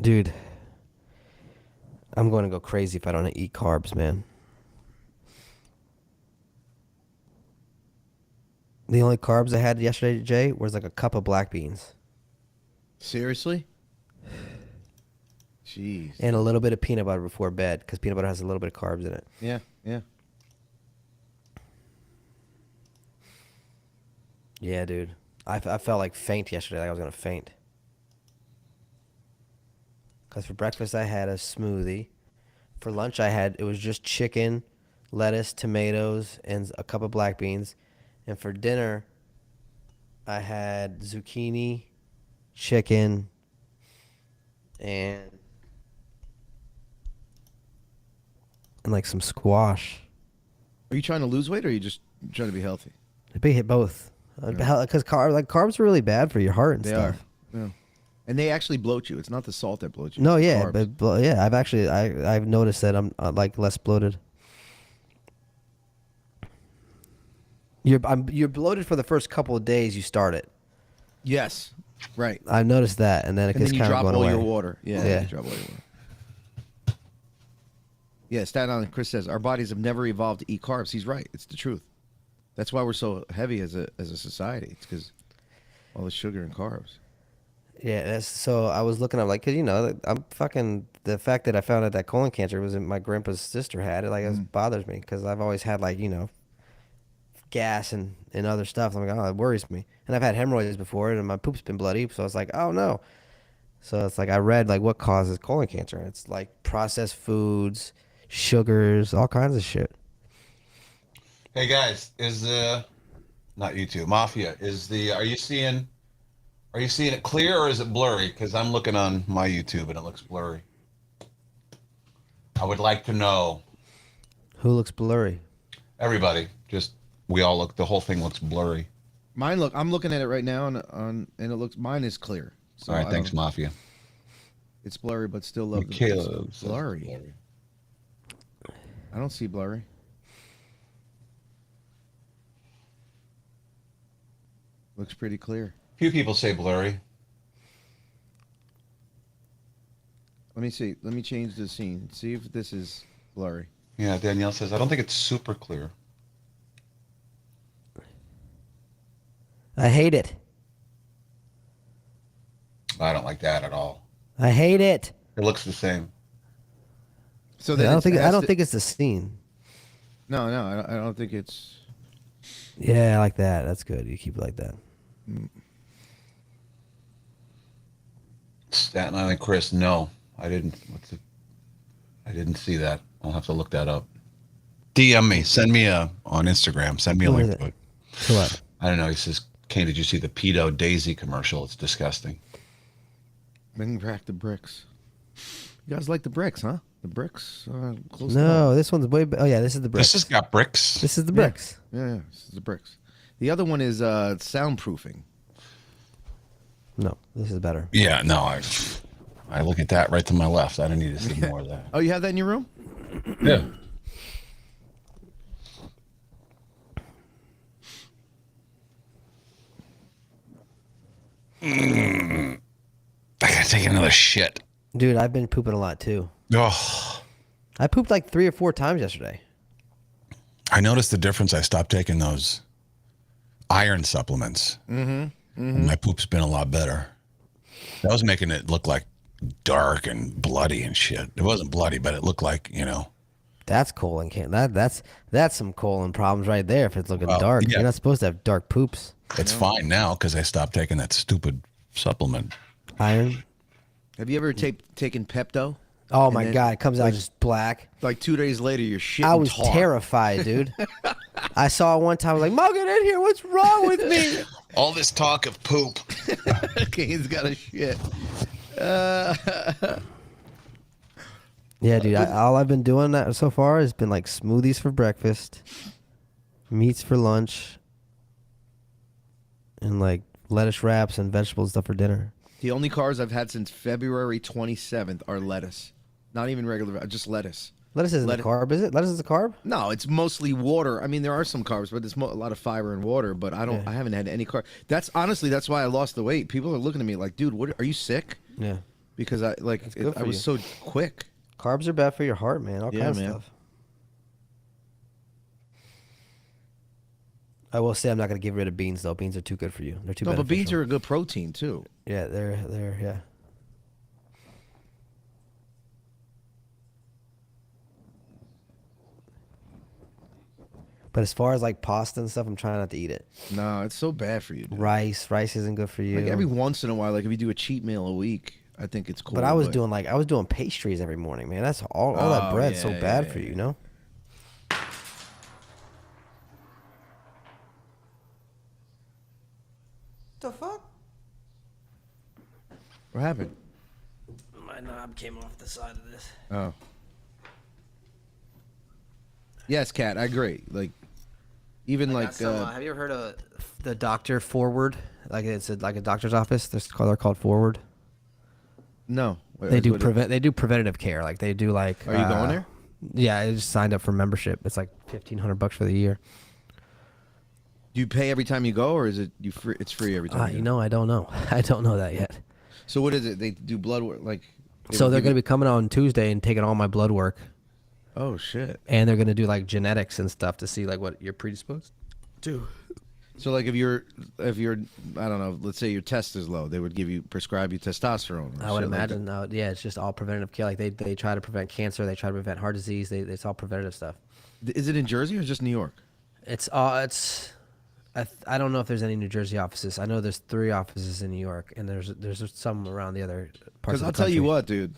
Dude, I'm going to go crazy if I don't eat carbs, man. The only carbs I had yesterday, Jay, was like a cup of black beans Seriously? Jeez. and a little bit of peanut butter before bed because peanut butter has a little bit of carbs in it. Yeah, yeah. Yeah, dude. I felt like faint yesterday. Like I was going to faint. Because for breakfast, I had a smoothie. For lunch, it was just chicken, lettuce, tomatoes, and a cup of black beans. And for dinner, I had zucchini, chicken, and like some squash. Are you trying to lose weight or are you just trying to be healthy? I hit both. Yeah. Because carbs are really bad for your heart and They stuff. are. Yeah. And they actually bloat you. It's not the salt that bloats you. No, It's the yeah, carbs. yeah, I've noticed that I'm like less bloated. You're bloated for the first couple of days you start it. Yes. Right. I've noticed that, and then it And gets then you kind of drop going all away. your water. Yeah. Yeah. You drop all your water. Yeah, Staten Island Chris says our bodies have never evolved to eat carbs. He's right. It's the truth. That's why we're so heavy as a society. It's because all the sugar and carbs. Yeah, so I was looking up, like, cause I'm fucking, the fact that I found out that colon cancer was in my grandpa's sister had it, like, it bothers me, cause I've always had, like, gas and other stuff. I'm like, oh, it worries me. And I've had hemorrhoids before, and my poop's been bloody, so it's like, oh no. So it's like I read like what causes colon cancer. It's like processed foods, sugars, all kinds of shit. Hey guys, is not YouTube Mafia? Are you seeing it clear or is it blurry? Because I'm looking on my YouTube and it looks blurry. I would like to know. Who looks blurry? Everybody, just we all look. The whole thing looks blurry. I'm looking at it right now, and it looks. Mine is clear. So All right, thanks, Mafia. It's blurry, but still love the Michaela it's says blurry. I don't see blurry. Looks pretty clear. Few people say blurry. Let me see. Let me change the scene. See if this is blurry. Yeah, Danielle says I don't think it's super clear. I hate it. I don't like that at all. I hate it. It looks the same. So I then don't think it I has don't to- think it's the scene. No, I don't think it's. Yeah, I like that. That's good. You keep it like that. Staten Island Chris, no, I didn't. I didn't see that. I'll have to look that up. DM me. Send me on Instagram. Send me a What link is to it? it. To what? I don't know. He says, Kane, did you see the pedo Daisy commercial? It's disgusting. Bring back the bricks. You guys like the bricks, huh? The bricks. Close No, enough. this one's way. Oh yeah, this is the bricks. This has got bricks. This is the bricks. Yeah, this is the bricks. The other one is soundproofing. No, this is better. Yeah, no, I look at that right to my left. I don't need to see more of that. Oh, you have that in your room? Yeah. I gotta take another shit. Dude, I've been pooping a lot too. Oh, I pooped like 3 or 4 times yesterday. I noticed the difference. I stopped taking those iron supplements. And my poop's been a lot better. That was making it look like dark and bloody and shit. It wasn't bloody, but it looked like, That's colon cancer. That's some colon problems right there. If it's looking Well, dark, yeah. you're not supposed to have dark poops. it's fine now because I stopped taking that stupid supplement. Iron. Have you ever taken Pepto? Oh And my then, god, it comes out like- just black. Like 2 days later, you're shitting I was tar. terrified, dude. I saw it one time. I was like, "Mom, get in here! What's wrong with me?" All this talk of poop. Kane's got a shit. Yeah, dude. All I've been doing that so far has been like smoothies for breakfast, meats for lunch, and like lettuce wraps and vegetable stuff for dinner. The only carbs I've had since February 27th are lettuce. Not even regular, just lettuce. Lettuce isn't a carb, is it? Lettuce is a carb? No, it's mostly water. I mean, there are some carbs, but there's a lot of fiber and water. But I haven't had any carb. That's honestly, that's why I lost the weight. People are looking at me like, dude, what? Are you sick? Yeah. because I good for I was you. so quick. Carbs are bad for your heart, man. All Yeah, kinds man. of stuff. I will say I'm not gonna get rid of beans though. Beans are too good for you. They're too. No, but beans beneficial. are a good protein too. Yeah, they're yeah. But as far as like pasta and stuff, I'm trying not to eat it. No, it's so bad for you. Dude. Rice isn't good for you. Like every once in a while, like if you do a cheat meal a week, I think it's cool. But I was doing pastries every morning, man. That's all that Oh, bread's so yeah, bad yeah, for you, yeah. you know? The fuck? What happened? My knob came off the side of this. Oh. Yes, Kat, I agree. Like, even have you ever heard of the doctor Forward? Like it's like a doctor's office. They're called Forward. no. They do preventative care. Like they do like. Are you going there? Yeah, I just signed up for membership. It's like $1,500 for the year. Do you pay every time you go, or is it free? It's free every time. You know, I don't know. I don't know that yet. So what is it? They do blood work, like. So they're going to be coming on Tuesday and taking all my blood work, Oh shit! and they're going to do like genetics and stuff to see like what you're predisposed to. So like if you're I don't know, let's say your test is low, they would prescribe you testosterone. Or I would shit like imagine. Yeah, it's just all preventative care. Like they try to prevent cancer. They try to prevent heart disease. It's all preventative stuff. that. Is it in Jersey or just New York? I don't know if there's any New Jersey offices. I know there's 3 offices in New York, and there's some around the other parts Because of the I'll tell country. you what, dude,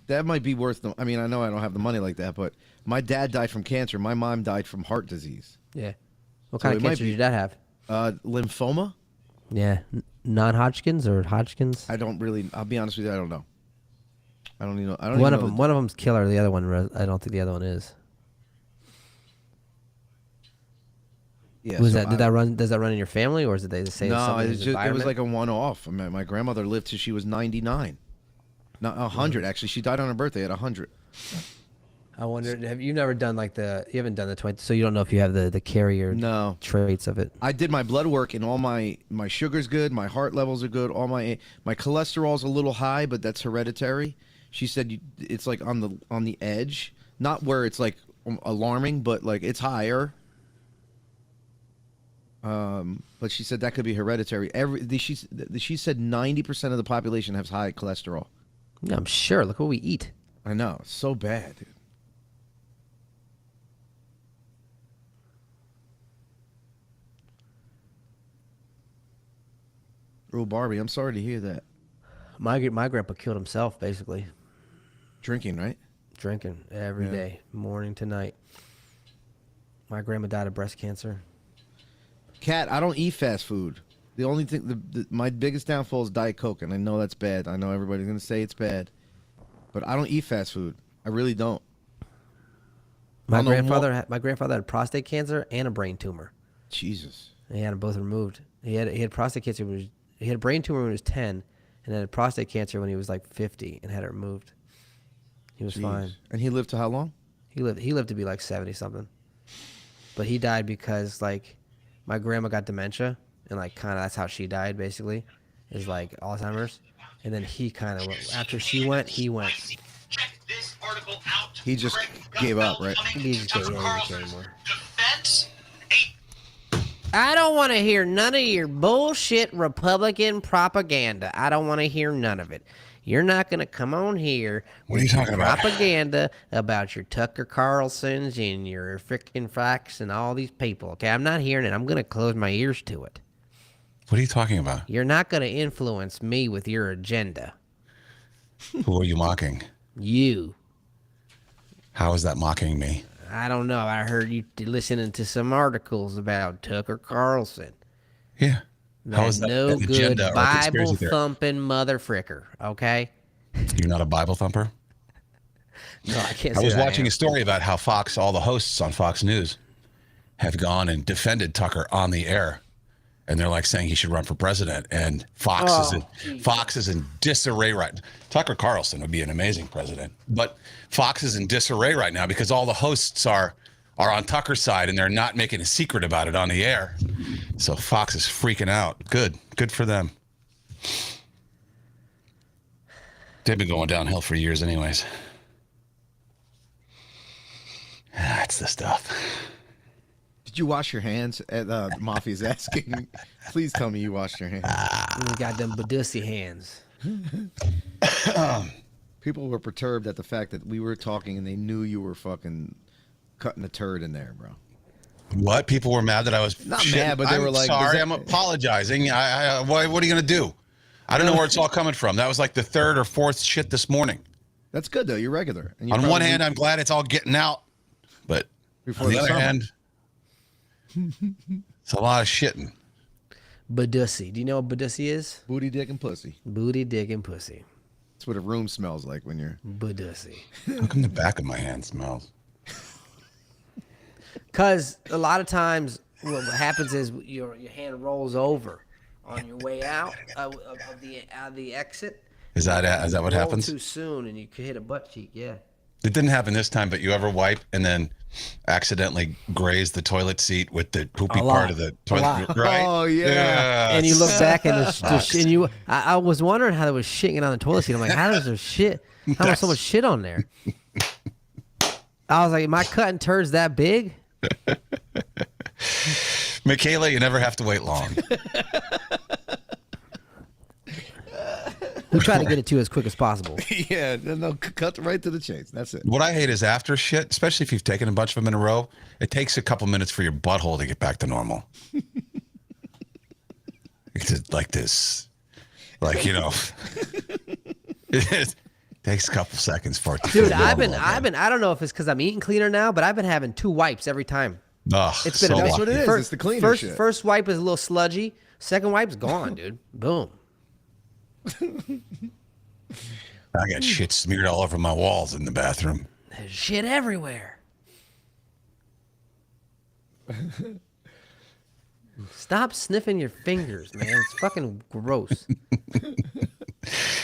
that might be worth. I mean, I know I don't have the money like that, but my dad died from cancer. My mom died from heart disease. Yeah. What So kind of it might cancer be- did your dad have? Lymphoma. Yeah, non-Hodgkin's or Hodgkin's. I don't really. I'll be honest with you. I don't know. I don't even know. I don't One even of know them. One of them's killer. The other one, I don't think the other one is. Yeah. Was so that? Did that run? Does that run in your family, or is it they just say No, something in it's his just, it was environment? like a one-off. I mean, my grandmother lived till she was 99. Not 100 actually. She died on her birthday at 100. I wonder. Have you never done like you haven't done the 20? So you don't know if you have the carrier No. traits of it. I did my blood work and all my sugar's good, my heart levels are good, all my cholesterol's a little high, but that's hereditary. She said it's like on the edge, not where it's like alarming, but like it's higher. But she said that could be hereditary. She said 90% of the population has high cholesterol. Yeah, I'm sure. Look what we eat. I know, it's so bad, dude. Oh, Barbie, I'm sorry to hear that. My grandpa killed himself basically, Drinking, right? drinking every Yeah. day, morning to night. My grandma died of breast cancer. Kat, I don't eat fast food. The only thing, my biggest downfall is Diet Coke, and I know that's bad. I know everybody's gonna say it's bad, but I don't eat fast food. I really don't. My I don't know grandfather had prostate cancer and a brain tumor. Jesus. He had them both removed. He had prostate cancer he had a brain tumor when he was 10, and then had prostate cancer when he was like 50 and had it removed. He was Jeez. fine. And he lived to how long? He lived to be like 70 something. But he died because like my grandma got dementia, and like kind of that's how she died basically, is like Alzheimer's. And then he kind of after she went, he went. Check this article out. He just Greg gave up, Gutfeld right? coming He to just Tucker gave up. He didn't care Carlson's anymore. defense. I don't want to hear none of your bullshit Republican propaganda. I don't want to hear none of it. You're not going to come on here What are you with your talking about? propaganda about your Tucker Carlsons and your frickin' facts and all these people. Okay, I'm not hearing it. I'm going to close my ears to it. What are you talking about? You're not going to influence me with your agenda. Who are you mocking? You. How is that mocking me? I don't know. I heard you listening to some articles about Tucker Carlson. Yeah. How is that no an good agenda or a Bible conspiracy theory? thumping mother fricker, okay? You're not a Bible thumper? No, I can't I say was that watching am. a story about how all the hosts on Fox News have gone and defended Tucker on the air. And they're like saying he should run for president. And Fox is in disarray right now. Tucker Carlson would be an amazing president. But Fox is in disarray right now because all the hosts are on Tucker's side and they're not making a secret about it on the air. So Fox is freaking out. Good for them. They've been going downhill for years, anyways. That's the stuff. Did you wash your hands? Mafia's asking. Please tell me you washed your hands. We got them Badussy hands. People were perturbed at the fact that we were talking and they knew you were fucking cutting a turd in there, bro. What? People were mad that I was not mad, but they were like, sorry, I'm apologizing. What are you going to do? I don't know where it's all coming from. That was like the third or fourth shit this morning. That's good, though. You're regular. And on one hand, I'm glad it's all getting out. But on the other hand, it's a lot of shitting. Badussy. Do you know what Badussy is? Booty, dick, and pussy. Booty, dick, and pussy. That's what a room smells like when you're... Badussy. How come the back of my hand smells? Because a lot of times what happens is your hand rolls over on your way out of the exit. Is that what happens? Too soon and you could hit a butt cheek, yeah. It didn't happen this time, but you ever wipe and then accidentally graze the toilet seat with the poopy part of the toilet, right? Oh yeah. And you look back and I was wondering how there was shit on the toilet seat. I'm like, how does there shit? How much so much shit on there? I was like, am I cutting turds that big? Michaela, you never have to wait long. We try to get it to you as quick as possible. Yeah, no, cut right to the chase. That's it. What I hate is after shit, especially if you've taken a bunch of them in a row, it takes a couple minutes for your butthole to get back to normal. It's like this, like, you know, it takes a couple seconds for it to Dude, feel normal again. I don't know if it's because I'm eating cleaner now, but I've been having 2 wipes every time. Ugh, It's been so That's what it is. It's the cleaner shit. First wipe is a little sludgy. Second wipe's gone, dude. Boom. I got shit smeared all over my walls in the bathroom. There's shit everywhere. Stop sniffing your fingers, man. It's fucking gross.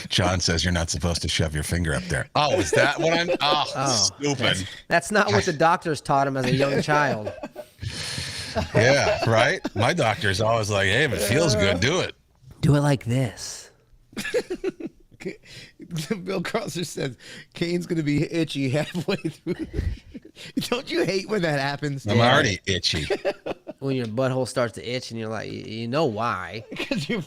John says you're not supposed to shove your finger up there. Oh, is that what I'm? Oh, stupid. That's not what the doctors taught him as a young child. Yeah, right? My doctor's always like, hey, if it feels good, do it. Do it like this. Bill Crosser says Kane's going to be itchy halfway through. Don't you hate when that happens? I'm already itchy. When your butthole starts to itch and you're like, you know why.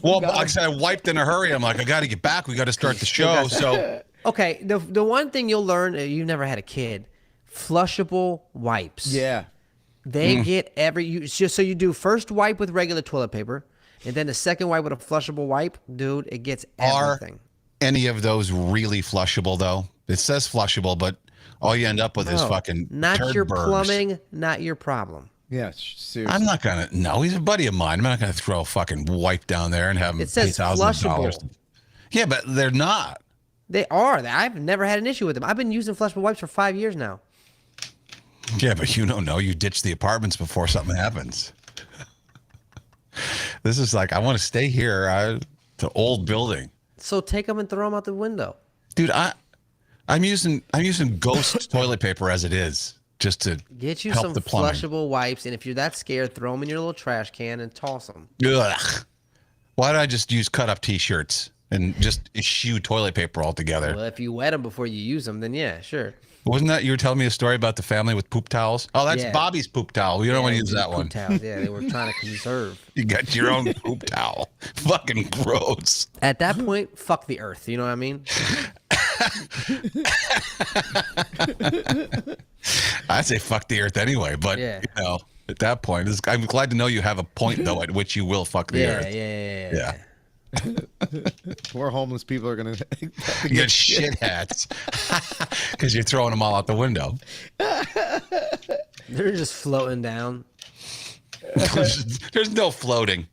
Well, like I said, I wiped in a hurry. I'm like, I got to get back. We got to start the show. So, okay, the one thing you'll learn, you've never had a kid, flushable wipes. Yeah. They get just so you do first wipe with regular toilet paper, and then the second wipe with a flushable wipe, dude, it gets everything. Are any of those really flushable, though? It says flushable, but all you end up with is fucking not turd your burrs. plumbing, not your problem. Yeah, seriously. I'm not going to. No, he's a buddy of mine. I'm not going to throw a fucking wipe down there and have him It says pay $1,000. flushable. Yeah, but they're not. They are. I've never had an issue with them. I've been using flushable wipes for 5 years now. Yeah, but you don't know. You ditch the apartments before something happens. This is like, I want to stay here. The old building. So take them and throw them out the window. Dude, I'm using ghost toilet paper as it is, just to Get you help some the plumbing. flushable wipes, and if you're that scared, throw them in your little trash can and toss them. Ugh. Why don't I just use cut up T-shirts and just eschew toilet paper altogether? Well, if you wet them before you use them, then yeah, sure. Wasn't that you were telling me a story about the family with poop towels? Oh, that's Yeah. Bobby's poop towel. You don't want to use that Poop one. Towels. Yeah, they were trying to conserve. You got your own poop towel. Fucking gross. At that point, fuck the earth. You know what I mean? I say fuck the earth anyway, but Yeah. you know, at that point, I'm glad to know you have a point though at which you will fuck the earth. Yeah. Poor homeless people are going to You get shit hats because you're throwing them all out the window. They're just floating down. There's no floating.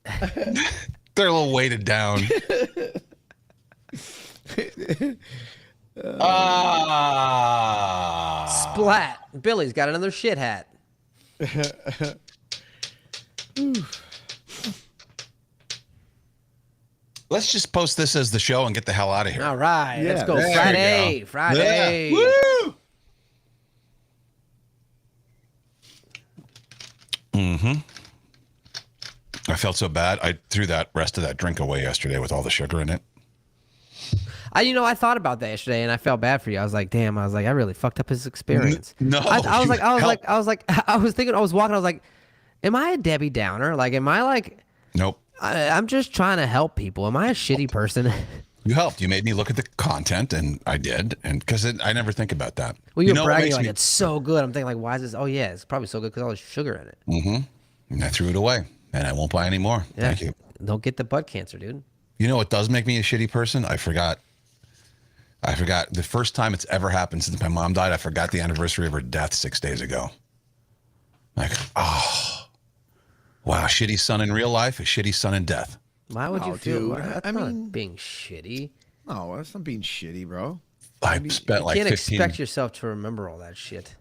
They're a little weighted down. Splat. Billy's got another shit hat. Let's just post this as the show and get the hell out of here. All right, let's go. there you Friday. go. Friday. Yeah. Woo! I felt so bad. I threw that rest of that drink away yesterday with all the sugar in it. I thought about that yesterday, and I felt bad for you. I was like, damn. I was like, I really fucked up his experience. No, I was you thinking. I was walking. I was like, am I a Debbie Downer? Like, am I like? Nope. I'm just trying to help people. Am I a shitty person? You helped. You made me look at the content, and I did, and because I never think about that. Well, you were what bragging makes like me- it's so good. I'm thinking like, why is this? Oh yeah, it's probably so good because all the sugar in it. And I threw it away, and I won't buy any more. Yeah. Thank you. Don't get the butt cancer, dude. You know what does make me a shitty person? I forgot the first time it's ever happened since my mom died. I forgot the anniversary of her death 6 days ago. Like, oh, wow, shitty son in real life, a shitty son in death. Why would you Oh, feel? dude, That's I not mean- being shitty. No, that's not being shitty, bro. I spent You like can't 15. expect yourself to remember all that shit.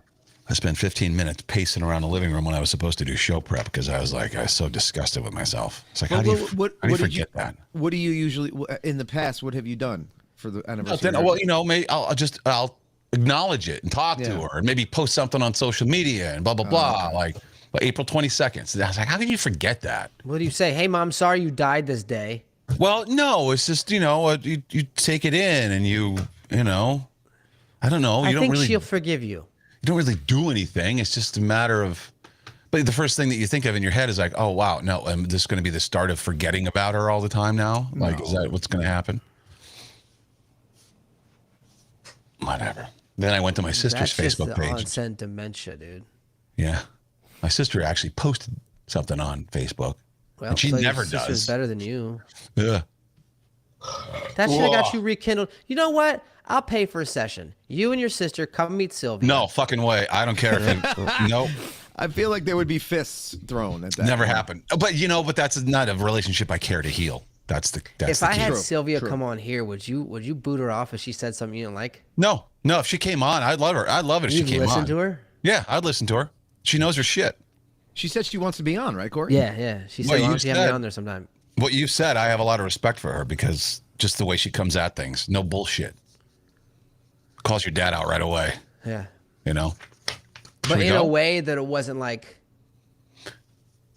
I spent 15 minutes pacing around the living room when I was supposed to do show prep because I was so disgusted with myself. It's like, how do you forget that? What do you usually in the past? What have you done for the anniversary? Well, maybe I'll acknowledge it and talk to her, and maybe post something on social media and blah blah blah. Like, but April 22nd. So I was like, how can you forget that? What do you say? Hey, mom, sorry you died this day. Well, no, it's just you take it in and I don't know. I You don't think really she'll forgive you. you don't really do anything. It's just a matter of. But the first thing that you think of in your head is like, oh wow, no, this is going to be the start of forgetting about her all the time now. Like, is that what's going to happen? Whatever. Then I went to my sister's That's just Facebook the page. onset dementia, dude. Yeah, my sister actually posted something on Facebook, Well, and she so your never sister's does. better than you. Yeah. That should have got you rekindled. You know what? I'll pay for a session. You and your sister come meet Sylvia. No fucking way. I don't care if nope, I feel like there would be fists thrown at that. never point. happened. But that's not a relationship I care to heal. That's the If the I key. had True, Sylvia true. come on here, would you boot her off if she said something you didn't like? No. If she came on, I'd love her. I'd love it if You'd she came on. listen to her? Yeah, I'd listen to her. She knows her shit. She said she wants to be on, right, Corey? Yeah. She said, Well, why you don't you have me said- on there sometime? What you said, I have a lot of respect for her because just the way she comes at things, no bullshit. Calls your dad out right away. Yeah. You know. Should But we in go? a way that it wasn't like,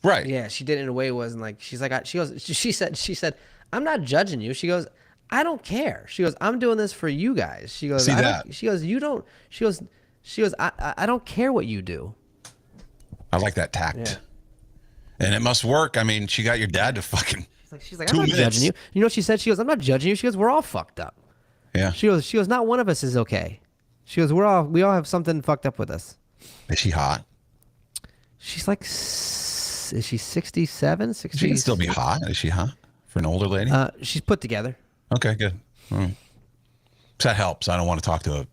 Right. yeah, she did it in a way it wasn't like, she's like, she said, I'm not judging you. She goes, I don't care. She goes, I'm doing this for you guys. She goes, See I that? don't, she goes, you don't, she goes, I don't care what you do. I like that tact. Yeah. And it must work. I mean, she got your dad to fucking. She's like, 2 I'm not minutes. judging you. You know what she said? She goes, I'm not judging you. She goes, we're all fucked up. Yeah. She goes, not one of us is okay. She goes, we all have something fucked up with us. Is she hot? She's like, is she 67? 60? She can still be hot. Is she hot for an older lady? She's put together. Okay, good. All right. So that helps. I don't want to talk to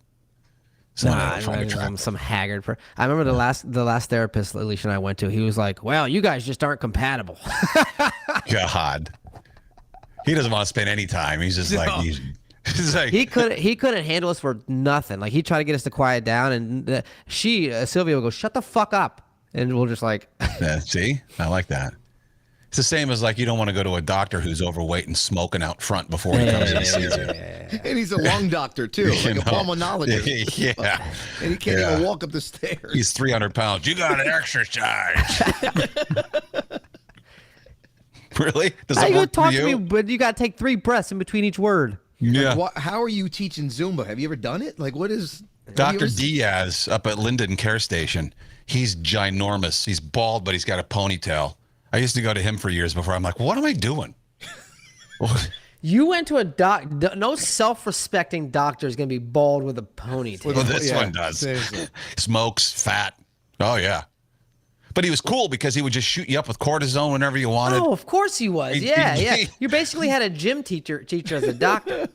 someone I don't find I'm attractive. some haggard. I remember the last therapist Alicia and I went to. He was like, "Well, you guys just aren't compatible." God. He doesn't want to spend any time. He's just like he's like he couldn't handle us for nothing. Like he tried to get us to quiet down, and Sylvia would go, "Shut the fuck up," and we'll just like, yeah, see? I like that. It's the same as like you don't want to go to a doctor who's overweight and smoking out front before he comes and sees you. And he's a lung doctor too, like You a know? pulmonologist. Yeah. And he can't Yeah. even walk up the stairs. He's 300 pounds. You got to exercise. Really? Does "How that you gonna work for talk you? to me?" But you got to take 3 breaths in between each word. Yeah. How are you teaching Zumba? Have you ever done it? Like, what is Dr. Diaz up at Linden Care Station. He's ginormous. He's bald, but he's got a ponytail. I used to go to him for years before. I'm like, what am I doing? You went to a no self-respecting doctor is gonna be bald with a ponytail. Well, this one does. Seriously. Smokes, fat. Oh, yeah. But he was cool because he would just shoot you up with cortisone whenever you wanted. Oh, of course he was. He- Yeah, he- yeah. You basically had a gym teacher as a doctor.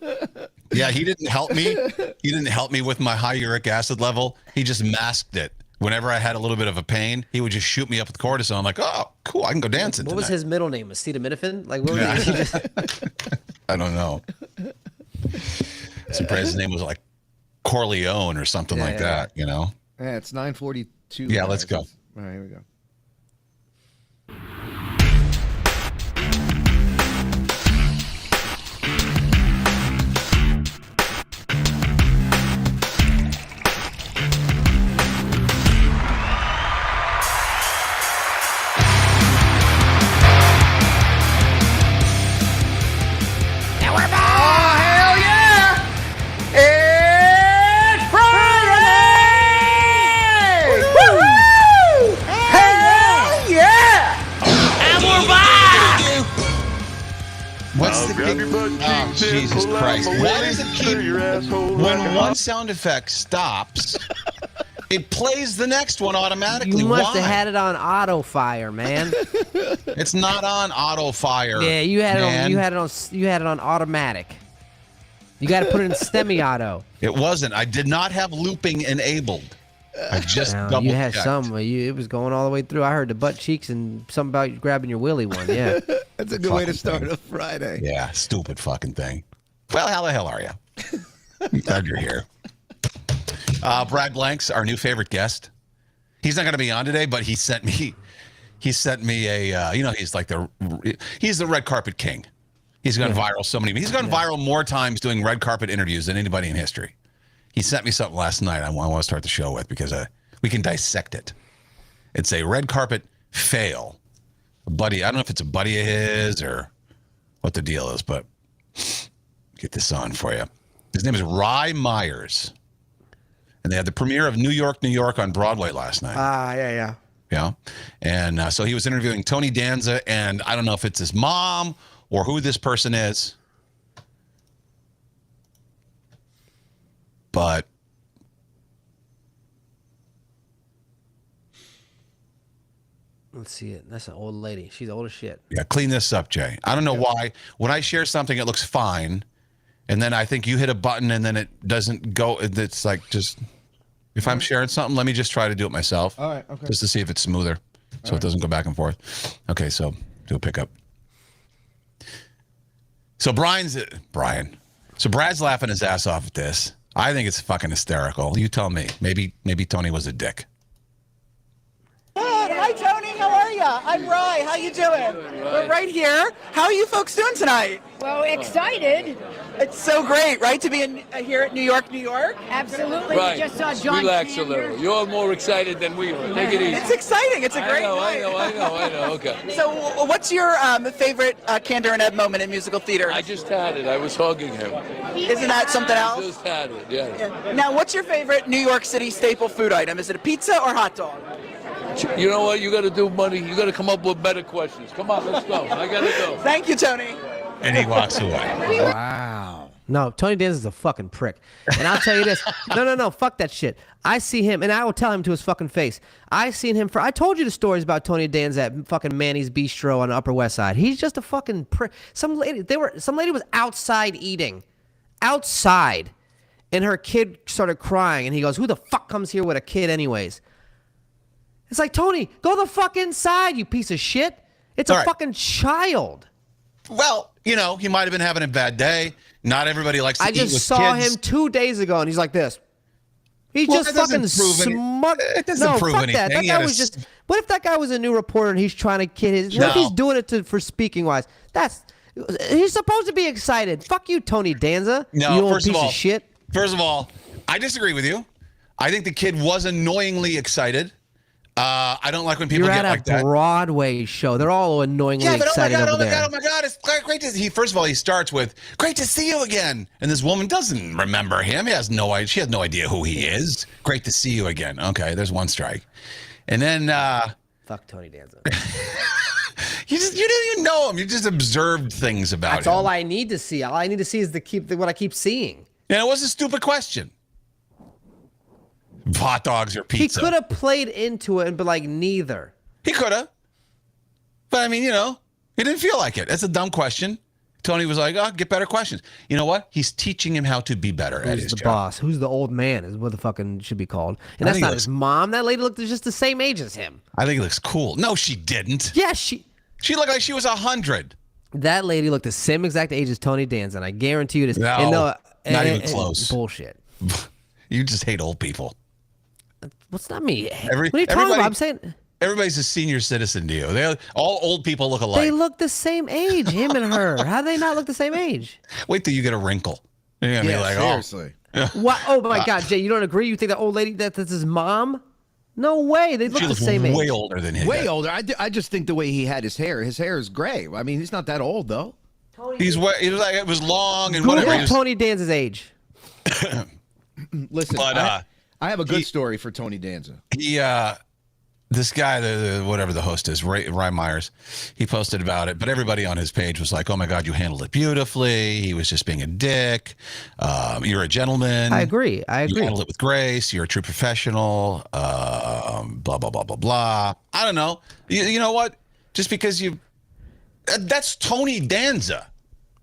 Yeah, he didn't help me. He didn't help me with my high uric acid level. He just masked it. Whenever I had a little bit of a pain, he would just shoot me up with cortisone. I'm like, oh, cool. I can go dancing What was tonight. his middle name? Acetaminophen? Like, what was he just, I don't know. Surprised his name was like Corleone or something like that, you know? Yeah, it's 9:42. Yeah, let's go. All right, here we go. Oh, hell yeah! Oh, Jesus Christ. Why does it keep... When one sound effect stops, it plays the next one automatically. You must Why? have had it on auto fire, man. It's not on auto fire. Yeah, you had man. it on. You had it on automatic. You got to put it in semi-auto. It wasn't. I did not have looping enabled. I just Now, double you had checked. some. It was going all the way through. I heard the butt cheeks and something about you grabbing your willy one. Yeah. That's a good way to Fucking start thing. a Friday. Yeah, stupid fucking thing. Well, how the hell are you? I'm glad you're here. Brad Blanks, our new favorite guest. He's not going to be on today, but he sent me a, he's like he's the red carpet king. He's gone viral so many. He's gone viral more times doing red carpet interviews than anybody in history. He sent me something last night I want to start the show with because we can dissect it. It's a red carpet fail. A buddy, I don't know if it's a buddy of his or what the deal is, but get this on for you. His name is Rye Myers. And they had the premiere of New York, New York on Broadway last night. Yeah. Yeah. And so he was interviewing Tony Danza, and I don't know if it's his mom or who this person is. But Let's see it. That's an old lady. She's old as shit. yeah, clean this up, Jay. I don't know why. When I share something, it looks fine. And then I think you hit a button and then it doesn't go. It's like just, if I'm sharing something, let me just try to do it myself. All right, okay. Just to see if it's smoother so it doesn't go back and forth. Okay, so do a pickup. So Brian. So Brad's laughing his ass off at this. I think it's fucking hysterical. You tell me. Maybe Tony was a dick. Hi, Tony. How are you? I'm Rye. How you doing? We're right here. How are you folks doing tonight? Well, excited. It's so great, right, to be here at New York, New York? Absolutely. Right. We just saw John Relax Chandler. a little. You're more excited than we are. Take it easy. It's exciting. It's a great I night. know. Okay. So, what's your favorite Candor and Ebb moment in musical theater? I just had it. I was hugging him. Isn't that something else? Just had it. Yeah. Yeah. Now, what's your favorite New York City staple food item? Is it a pizza or hot dog? You know what? You got to do money. You got to come up with better questions. Come on, let's go. I got to go. Thank you, Tony. And he walks away. Wow. No, Tony Danza's a fucking prick. And I'll tell you this. No, fuck that shit. I see him, and I will tell him to his fucking face. I seen him I told you the stories about Tony Danza at fucking Manny's Bistro on the Upper West Side. He's just a fucking prick. Some lady was outside eating. Outside. And her kid started crying, and he goes, who the fuck comes here with a kid anyways? It's like, Tony, go the fuck inside, you piece of shit. It's All a right. fucking child. Well, he might have been having a bad day. Not everybody likes to I eat with just saw kids. him 2 days ago, and he's like this. He's Well, just that doesn't fucking prove any- smug. it doesn't no, prove fuck anything. that. That He guy had a was s- just. What if that guy was a new reporter and he's trying to kid his? What if No. he's doing it for speaking wise? He's supposed to be excited. Fuck you, Tony Danza. No, you old first piece of all, shit. First of all, I disagree with you. I think the kid was annoyingly excited. I don't like when people You're get at like a that. Broadway show. They're all annoyingly Yeah, but excited over oh my there. god, oh my god, it's great to see. First of all, he starts with "Great to see you again," and this woman doesn't remember him. She has no idea who he is. Great to see you again. Okay, there's one strike, and then Fuck Tony Danza. you didn't even know him. You just observed things about That's him. all I need to see. All I need to see is what I keep seeing. And it was a stupid question. Hot dogs or pizza? He could have played into it and been like, neither. He could have. But I mean, he didn't feel like it. That's a dumb question. Tony was like, oh, get better questions. You know what? He's teaching him how to be better at Who's his the job. boss? Who's the old man is what the fucking should be called. And I that's think not it his looks- mom. That lady looked just the same age as him. I think he looks cool. No, she didn't. Yeah, she She looked like she was 100. that lady looked the same exact age as Tony Danza, and I guarantee you this. No, and not even close. Bullshit. You just hate old people. What's not me? Every- what are you talking everybody- about? I'm saying Everybody's a senior citizen to you. All old people look alike. they look the same age, him and her. How do they not look the same age? Wait till you get a wrinkle. You're gonna be like, seriously. What? Oh my God, Jay, you don't agree? You think that old lady that's his mom? No way. They oh, look she the looks same age. way older than him. Way older. I just think the way he had his hair is gray. I mean, he's not that old though. He was like it was long and Google whatever. He was- Tony Danza's age. Listen, But, I have a good story for Tony Danza. this guy, whatever the host is, Ray Myers, he posted about it, but everybody on his page was like, "Oh my God, you handled it beautifully. He was just being a dick. You're a gentleman. I agree. You handled it with grace. You're a true professional. Blah blah blah blah blah." I don't know. You know what? Just because that's Tony Danza.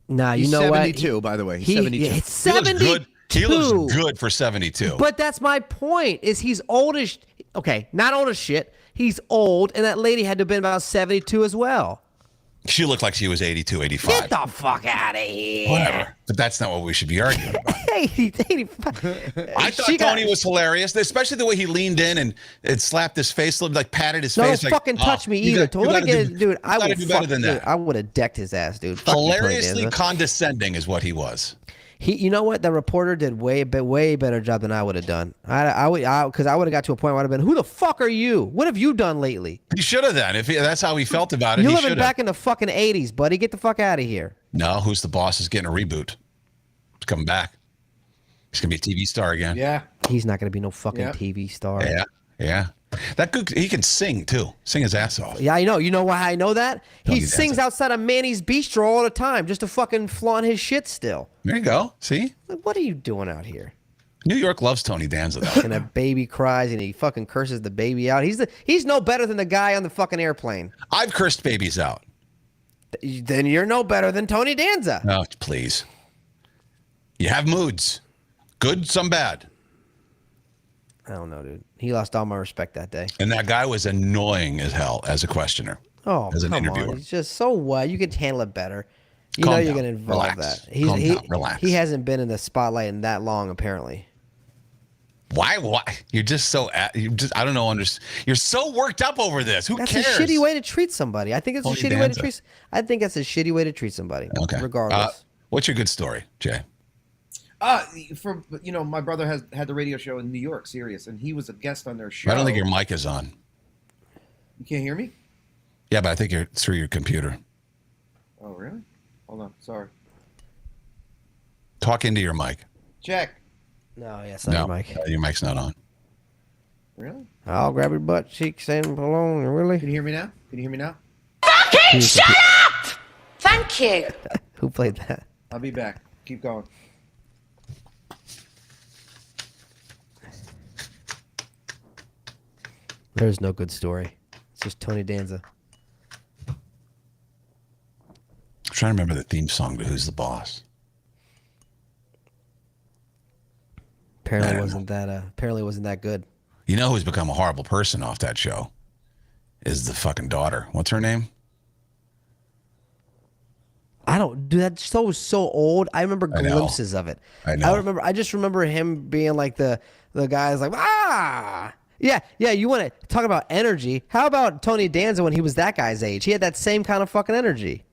Nah, you He's know 72, what? by the way. He's 72. Yeah, it's He looks 72. good. He looks good for 72. But that's my point. Is he's old as not old as shit. He's old, and that lady had to have been about 72 as well. She looked like she was 82, 85. Get the fuck out of here. Whatever. But that's not what we should be arguing about. 85. I thought Tony was hilarious, especially the way he leaned in and slapped his face, like patted his No, face. don't like, fucking touch me either. Dude, I would do better than that. I would have decked his ass, dude. Fuck you, Tony Hilariously Danza. condescending is what he was. You know what? The reporter did way better job than I would have done. Because I would have got to a point where I'd have been, who the fuck are you? What have you done lately? He should have then. If that's how he felt about it, You're he living should back have. in the fucking 80s, buddy. Get the fuck out of here. No, Who's the Boss is getting a reboot. He's coming back. He's gonna be a TV star again. Yeah. He's not going to be no fucking Yeah. TV star. Yeah. He can sing too. Sing his ass off. Yeah, I know. You know why I know that? He Tony sings Danza. outside of Manny's Bistro all the time just to fucking flaunt his shit still. There you go. See, Like, what are you doing out here? New York loves Tony Danza though. And that baby cries and he fucking curses the baby out. He's no better than the guy on the fucking airplane. I've cursed babies out. Then you're no better than Tony Danza. Oh, please. You have moods. Good, some bad. I don't know, dude. He lost all my respect that day. And that guy was annoying as hell as a questioner. Oh, as an come interviewer. on. He's just so what? You could handle it better. You Calm know you're down. going to involve Relax. that. Calm down. Relax. He hasn't been in the spotlight in that long, apparently. Why? You're just so. I don't know. You're so worked up over this. Who That's cares? a shitty way to treat somebody. I think it's Tony a shitty way to Danza. treat. I think that's a shitty way to treat somebody. Okay. Regardless. What's your good story, Jay? My brother had the radio show in New York, Sirius, and he was a guest on their show. I don't think your mic is on. You can't hear me? Yeah, but I think you're through your computer. Oh, really? Hold on. Sorry. Talk into your mic. Check. No, yeah, it's not your mic. Your mic's not on. Really? I'll grab your butt cheeks and pull on. Really? Can you hear me now? Can you hear me now? Fucking shut up! Thank you. Who played that? I'll be back. Keep going. There's no good story. It's just Tony Danza. I'm trying to remember the theme song to Who's the Boss. Apparently wasn't that good. You know who's become a horrible person off that show? Is the fucking daughter. What's her name? I don't do that show was so old. I remember I know. glimpses of it. I know. I just remember him being like the guy's like, yeah, you want to talk about energy. How about Tony Danza when he was that guy's age? He had that same kind of fucking energy.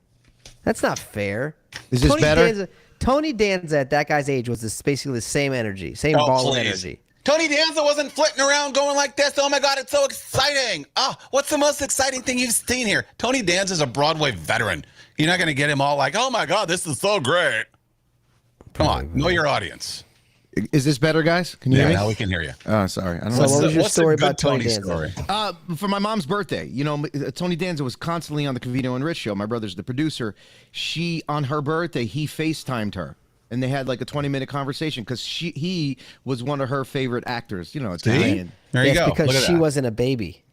That's not fair. Is this better? Tony Danza at that guy's age was basically the same energy, same ball of energy. Tony Danza wasn't flitting around going like this. Oh my God, it's so exciting. Oh, what's the most exciting thing you've seen here? Tony Danza's a Broadway veteran. You're not going to get him all like, oh my God, this is so great. Come on, know your audience. Is this better, guys? Can you hear me? Now we can hear you. Oh, sorry. I don't So know. what was your what's a story good about Tony Danza? story? For my mom's birthday, Tony Danza was constantly on the Covino and Rich show. My brother's the producer. On her birthday, he FaceTimed her. And they had like a 20-minute conversation because he was one of her favorite actors. Italian. There you Yes, go. because Look at she that. wasn't a baby.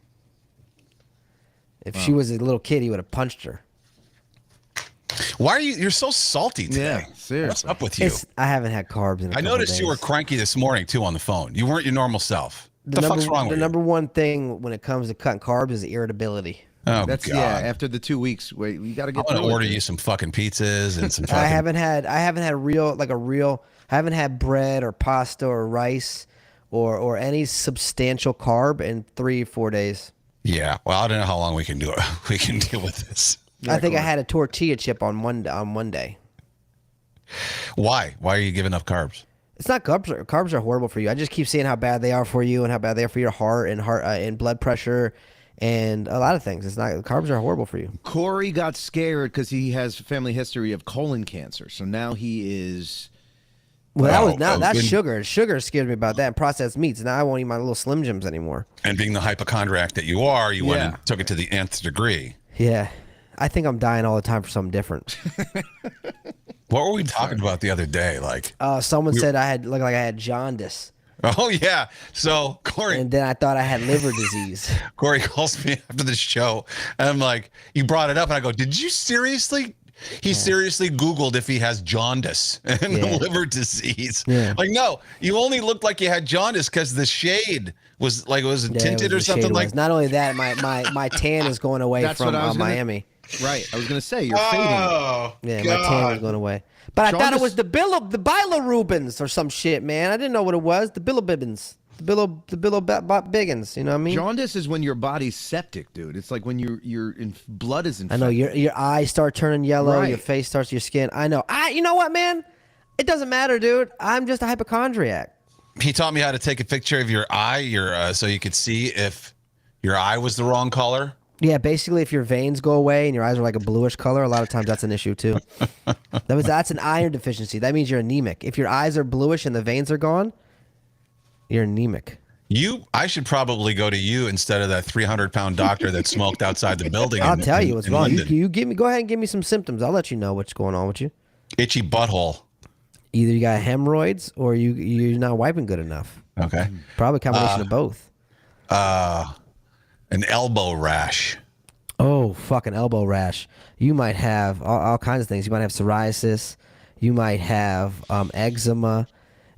If she was a little kid, he would have punched her. Why are you're so salty today? Yeah, seriously. What's up with you? I haven't had carbs in a I couple noticed you were days. cranky this morning too on the phone. You weren't your normal self. What the fuck's wrong The with number you? one thing when it comes to cutting carbs is irritility. Oh That's God. after the 2 weeks, wait, you got to I'm get gonna through order it. you some fucking pizzas and some fucking. I haven't had I haven't had bread or pasta or rice or any substantial carb in 3-4 days. Yeah. Well, I don't know how long we can do it. We can deal with this. I think I had a tortilla chip on Monday. Why? Why are you giving up carbs? It's not carbs. Carbs are horrible for you. I just keep seeing how bad they are for you and how bad they are for your heart and blood pressure and a lot of things. It's not carbs are horrible for you. Corey got scared because he has family history of colon cancer. So now he is Well, that was Well, that's when- sugar. Sugar scared me about that. And processed meats. Now I won't eat my little Slim Jims anymore. And being the hypochondriac that you are, you went Yeah. and took it to the nth degree. Yeah, I think I'm dying all the time for something different. What were we talking about the other day? Like, Someone said I had looked like I had jaundice, oh yeah. So Corey, and then I thought I had liver disease. Corey calls me after the show, and I'm like, you brought it up, and I go, did you seriously? He seriously Googled if he has jaundice and Yeah. liver disease. Yeah. Like, no, you only looked like you had jaundice because the shade was like, was it Yeah, it tinted was or the something shade like was. Not only that, my tan is going away That's from what I was gonna- Miami. Right. I was gonna say you're fading. Oh, Yeah, my tan was going away. But I thought it Jaundice- was the bilirubins or some shit, man. I didn't know what it was. The bilirubins. The biggins. You know what I mean? Jaundice is when your body's septic, dude. It's like when your blood is I infected. know your eyes start turning yellow, your Right. face starts, your skin. I know. You know what, man? It doesn't matter, dude. I'm just a hypochondriac. He taught me how to take a picture of your eye, so you could see if your eye was the wrong color. Yeah, basically, if your veins go away and your eyes are like a bluish color, a lot of times that's an issue too. That's an iron deficiency. That means you're anemic. If your eyes are bluish and the veins are gone, you're anemic. I should probably go to you instead of that 300-pound doctor that smoked outside the building. I'll tell you what's in wrong. London. You go ahead and give me some symptoms. I'll let you know what's going on with you. Itchy butthole. Either you got hemorrhoids or you're not wiping good enough. Okay. Probably a combination of both. An elbow rash. Oh, fucking elbow rash. You might have all kinds of things. You might have psoriasis. You might have eczema.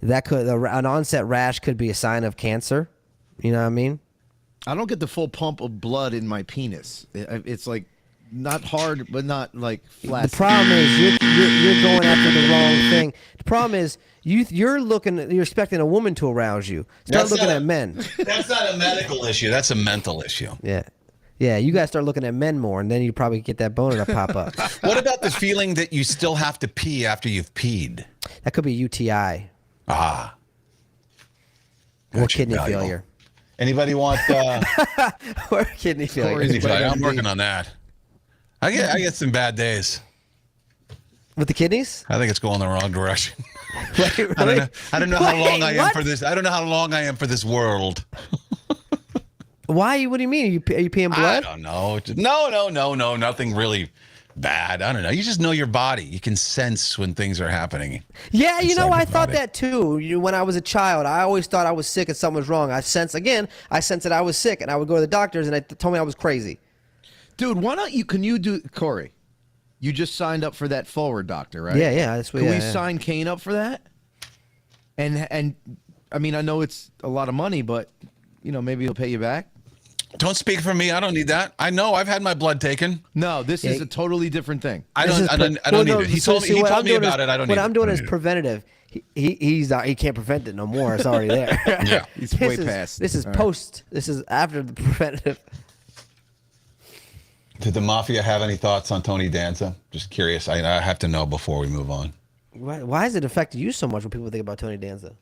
An onset rash could be a sign of cancer. You know what I mean? I don't get the full pump of blood in my penis. It's like not hard, but not like flat. The problem is you're going after the wrong thing. The problem is you're expecting a woman to arouse you. Start That's looking not- at men. That's not a medical issue. That's a mental issue. Yeah. Yeah, you gotta start looking at men more, and then you probably get that boner to pop up. What about the feeling that you still have to pee after you've peed? That could be UTI Ah. or That's kidney valuable. failure. Anybody want? Or kidney failure. Corey's Anybody? better I'm than working me. on that. I get some bad days. With the kidneys? I think it's going the wrong direction. Wait, really? I don't know how long Wait, I am what? for this. I don't know how long I am for this world. Why? What do you mean? Are you peeing I blood? don't know. No. Nothing really bad. I don't know. You just know your body. You can sense when things are happening. Yeah, you know, Inside I your thought body. that too. When I was a child, I always thought I was sick and something was wrong. I sensed that I was sick, and I would go to the doctors, and they told me I was crazy. Dude, why don't you? Can you do, Corey? You just signed up for that forward doctor, right? Yeah. That's what. Can we yeah. sign Kane up for that? And I mean, I know it's a lot of money, but maybe he'll pay you back. Don't speak for me. I don't need that. I know I've had my blood taken. No, this is a totally different thing. I This don't. is I don't. I well, don't no, need it. He so- told me. see, He what told I'm me doing about is- it. I don't. What need I'm it. doing I is don't need it. preventative. He can't prevent it no more. It's already there. Yeah. He's This way is- past. This is All right. post. This is after the preventative. Did the mafia have any thoughts on Tony Danza? Just curious. I have to know before we move on. Why has it affected you so much when people think about Tony Danza?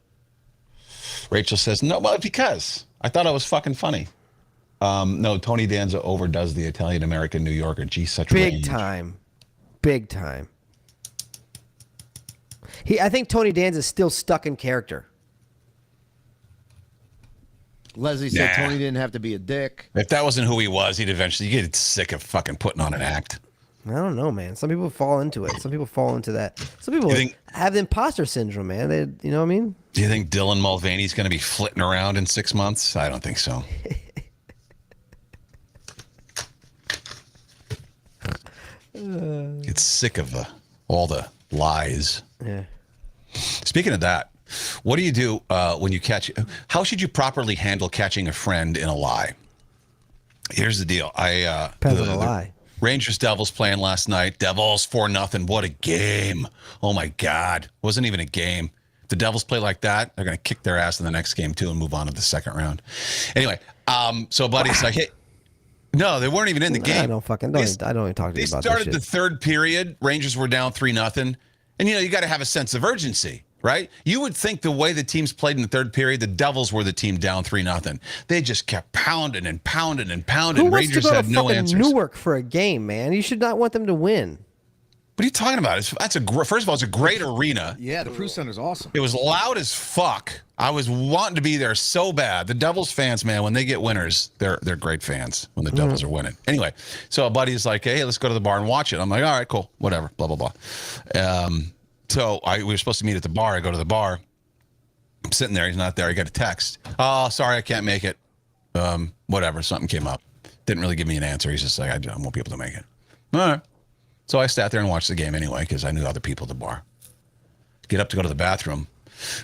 Rachel says no. Well, because I thought I was fucking funny. No, Tony Danza overdoes the Italian American New Yorker. Geez, such Big range. time. Big time. I think Tony Danza's still stuck in character. Leslie said Nah. Tony didn't have to be a dick. If that wasn't who he was, he'd eventually get sick of fucking putting on an act. I don't know, man. Some people fall into it. Some people fall into that. Some people You think- have the imposter syndrome, man. You know what I mean? Do you think Dylan Mulvaney's going to be flitting around in 6 months? I don't think so. Get sick of all the lies. Yeah. Speaking of that, what do you do when you catch? How should you properly handle catching a friend in a lie? Here's the deal. Depends on the lie. Rangers Devils playing last night. Devils 4-0. What a game! Oh my God, wasn't even a game. If the Devils play like that, they're gonna kick their ass in the next game too and move on to the second round. Anyway, so buddy's like, hey, no, they weren't even in the game. I don't even talk to They you about started this the shit. third period. Rangers were down 3-0. And, you got to have a sense of urgency, right? You would think the way the teams played in the third period, the Devils were the team down 3-0. They just kept pounding and pounding and pounding. Who wants to Rangers go to had no fucking answers. Newark for a game, man? You should not want them to win. What are you talking about? First of all, it's a great arena. Yeah, the Proof Center's awesome. It was loud as fuck. I was wanting to be there so bad. The Devils fans, man, when they get winners, they're great fans when the Devils are winning. Anyway, so a buddy's like, hey, let's go to the bar and watch it. I'm like, all right, cool, whatever, blah, blah, blah. So we were supposed to meet at the bar. I go to the bar. I'm sitting there. He's not there. I got a text. Oh, sorry, I can't make it. Whatever, something came up. Didn't really give me an answer. He's just like, I won't be able to make it. All right. So I sat there and watched the game anyway because I knew other people at the bar. Get up to go to the bathroom,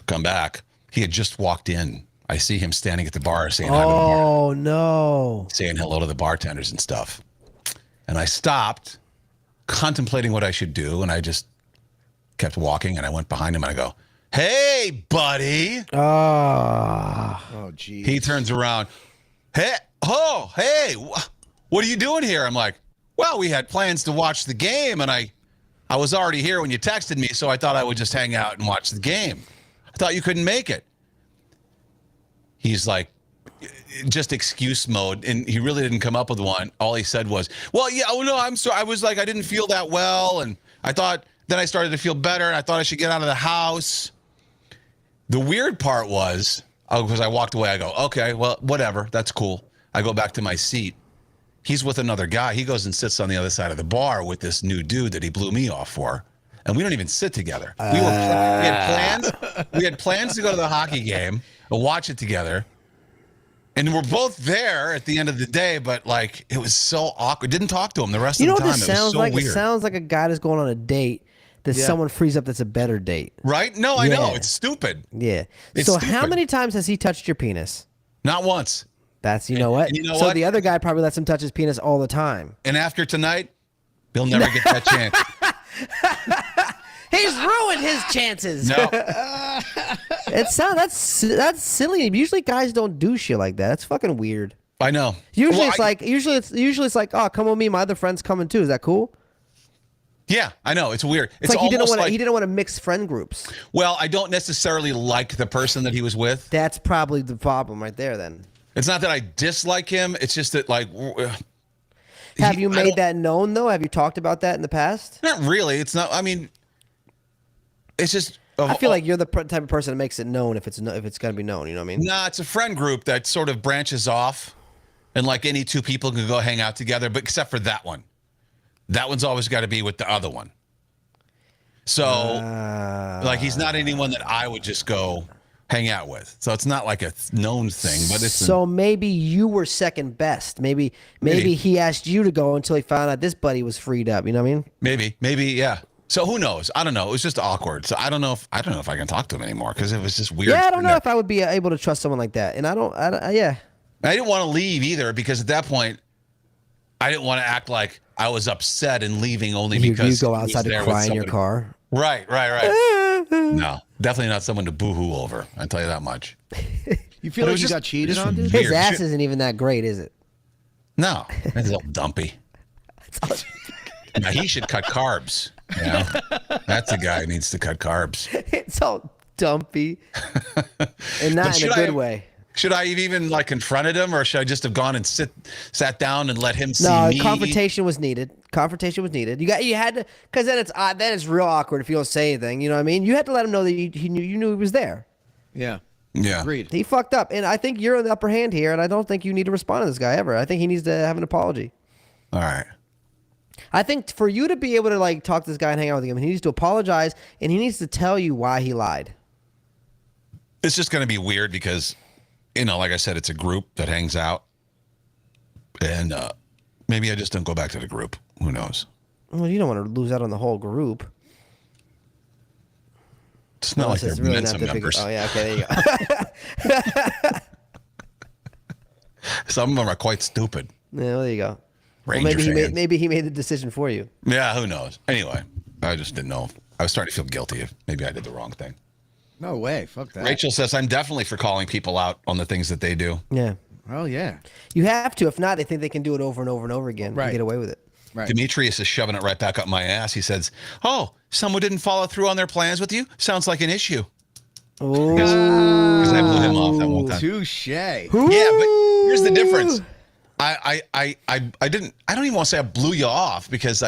come back. He had just walked in. I see him standing at the bar saying hi to the bar. Oh, no. Saying hello to the bartenders and stuff. And I stopped, contemplating what I should do, and I just kept walking, and I went behind him, and I go, hey, buddy. Oh, geez. He turns around. Hey, what are you doing here? I'm like, well, we had plans to watch the game, and I was already here when you texted me, so I thought I would just hang out and watch the game. I thought you couldn't make it. He's like, just excuse mode, and he really didn't come up with one. All he said was, well, yeah, oh, no, I'm sorry. I was like, I didn't feel that well, and I thought, then I started to feel better, and I thought I should get out of the house. The weird part was, because I walked away, I go, okay, well, whatever, that's cool. I go back to my seat. He's with another guy. He goes and sits on the other side of the bar with this new dude that he blew me off for. And we don't even sit together. We had plans to go to the hockey game and watch it together. And we're both there at the end of the day, but like it was so awkward. Didn't talk to him the rest of the time. You know what this it was sounds so like? weird. It sounds like a guy that's going on a date that someone frees up that's a better date. Right? No, I know. It's stupid. Yeah. It's so stupid. how many times has he touched your penis? Not once. That's, you know what? You know so what? the other guy probably lets him touch his penis all the time. And after tonight, he'll never get that chance. He's ruined his chances. No. That's silly. Usually guys don't do shit like that. That's fucking weird. I know. Usually Well, usually it's like, oh, come with me. My other friend's coming too. Is that cool? Yeah, I know. It's weird. It's like he almost didn't want to mix friend groups. Well, I don't necessarily like the person that he was with. That's probably the problem right there. Then It's not that I dislike him. It's just that like. have you made that known though? Have you talked about that in the past? Not really. It's not. I mean, it's just. I feel like you're the type of person that makes it known if it's gonna be known. You know what I mean? Nah, it's a friend group that sort of branches off, and like any two people can go hang out together, but except for that one. That one's always got to be with the other one. So, like, he's not anyone that I would just go hang out with. So it's not like a known thing, but it's so maybe you were second best. Maybe he asked you to go until he found out this buddy was freed up. You know what I mean? maybe, yeah. So who knows? I don't know. It was just awkward. So I don't know if I can talk to him anymore because it was just weird. Yeah, I don't know if I would be able to trust someone like that. And I didn't want to leave either because at that point, I didn't want to act like I was upset and leaving only because you go outside to cry in your car. Right. No, definitely not someone to boohoo over. I tell you that much. You feel like you got cheated on, dude? His ass isn't even that great, is it? No, it's a little dumpy. Now, he should cut carbs. You know? That's a guy who needs to cut carbs. It's all dumpy, and not in a good way. Should I have even like confronted him, or should I just have gone and sat down and let him see me? No, confrontation was needed. You had to, because then it's real awkward if you don't say anything. You know what I mean? You had to let him know that you knew he was there. Yeah. Agreed. He fucked up, and I think you're in the upper hand here, and I don't think you need to respond to this guy ever. I think he needs to have an apology. All right. I think for you to be able to like talk to this guy and hang out with him, he needs to apologize, and he needs to tell you why he lied. It's just going to be weird because, you know, like I said, it's a group that hangs out, and maybe I just don't go back to the group. Who knows? Well, you don't want to lose out on the whole group. It's not like they're really Mensa members. Oh yeah, okay, there you go. Some of them are quite stupid. Yeah, well, there you go. Ranger well, maybe he made the decision for you. Yeah, who knows? Anyway, I just didn't know. I was starting to feel guilty if maybe I did the wrong thing. No way. Fuck that. Rachel says I'm definitely for calling people out on the things that they do. Yeah. Oh yeah. You have to. If not, they think they can do it over and over and over again and get away with it. Right. Demetrius is shoving it right back up my ass. He says, "Oh, someone didn't follow through on their plans with you. Sounds like an issue." Oh. Because I blew him off that one time. Touche. Yeah, but here's the difference. I don't even want to say I blew you off because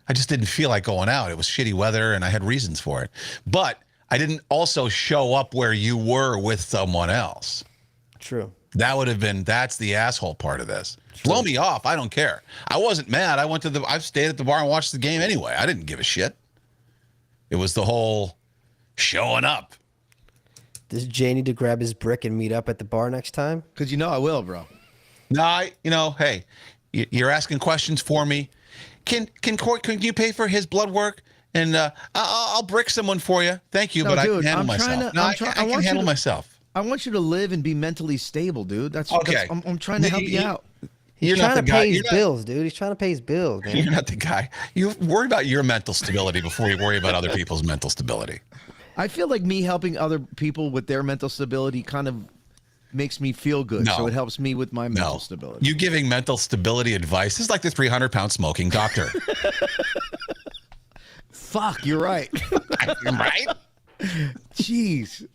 I just didn't feel like going out. It was shitty weather, and I had reasons for it. But I didn't also show up where you were with someone else. True. That would have been, that's the asshole part of this. True. Blow me off. I don't care. I wasn't mad. I stayed at the bar and watched the game anyway. I didn't give a shit. It was the whole showing up. Does Jay need to grab his brick and meet up at the bar next time? Because I will, bro. No, hey, you're asking questions for me. Can you pay for his blood work? And I'll brick someone for you. Thank you, but I can handle myself. I can handle myself. I want you to live and be mentally stable, dude. That's okay. I'm trying to help you out. He's trying to pay his bills, dude. He's trying to pay his bills, man. You're not the guy. You worry about your mental stability before you worry about other people's mental stability. I feel like me helping other people with their mental stability kind of makes me feel good. So it helps me with my mental stability. You giving mental stability advice is like the 300-pound smoking doctor. Fuck, you're right. Right? Jeez.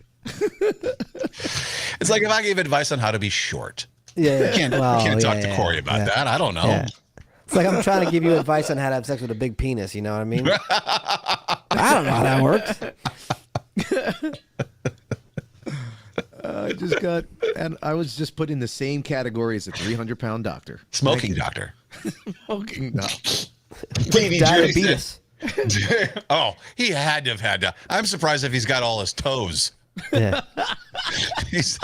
It's like if I gave advice on how to be short. Yeah. You can't talk to Corey about that. I don't know. Yeah. It's like I'm trying to give you advice on how to have sex with a big penis. You know what I mean? I don't know how that works. I was just put in the same category as a 300-pound doctor. Smoking doctor. Smoking doctor. Diabetes. Oh, he had to have had that. I'm surprised if he's got all his toes. Yeah. he's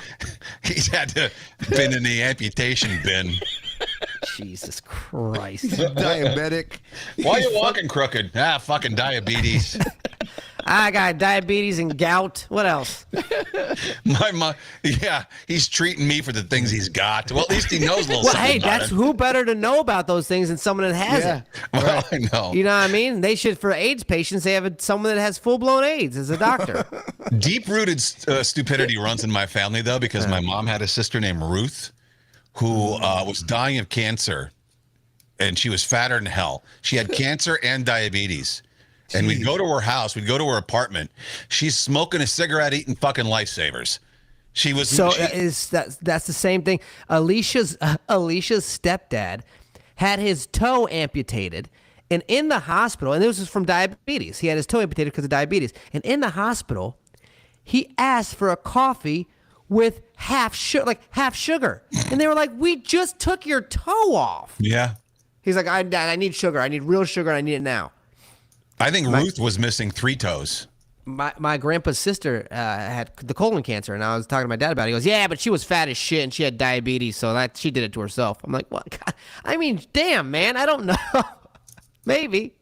had to been in the amputation bin. Jesus Christ. Diabetic. Why are you walking crooked? Fucking diabetes. I got diabetes and gout. What else? My mom, he's treating me for the things he's got. Well, at least he knows a little something. Hey, about that's it. who better to know about those things than someone that has it. Well, I know. You know what I mean? They should, for AIDS patients, they have someone that has full-blown AIDS as a doctor. Deep-rooted stupidity runs in my family, though, because my mom had a sister named Ruth who was dying of cancer, and she was fatter than hell. She had cancer and diabetes. Jeez. And we'd go to her house. We'd go to her apartment. She's smoking a cigarette, eating fucking Lifesavers. She was that's the same thing. Alicia's stepdad had his toe amputated, and in the hospital, and this was from diabetes. He had his toe amputated because of diabetes, and in the hospital, he asked for a coffee with half sugar, and they were like, "We just took your toe off." Yeah. He's like, "I need sugar. I need real sugar. And I need it now." I think Ruth was missing 3 toes. My grandpa's sister had the colon cancer, and I was talking to my dad about it. He goes, "Yeah, but she was fat as shit, and she had diabetes, so she did it to herself." I'm like, "What? God, I mean, damn, man, I don't know. Maybe."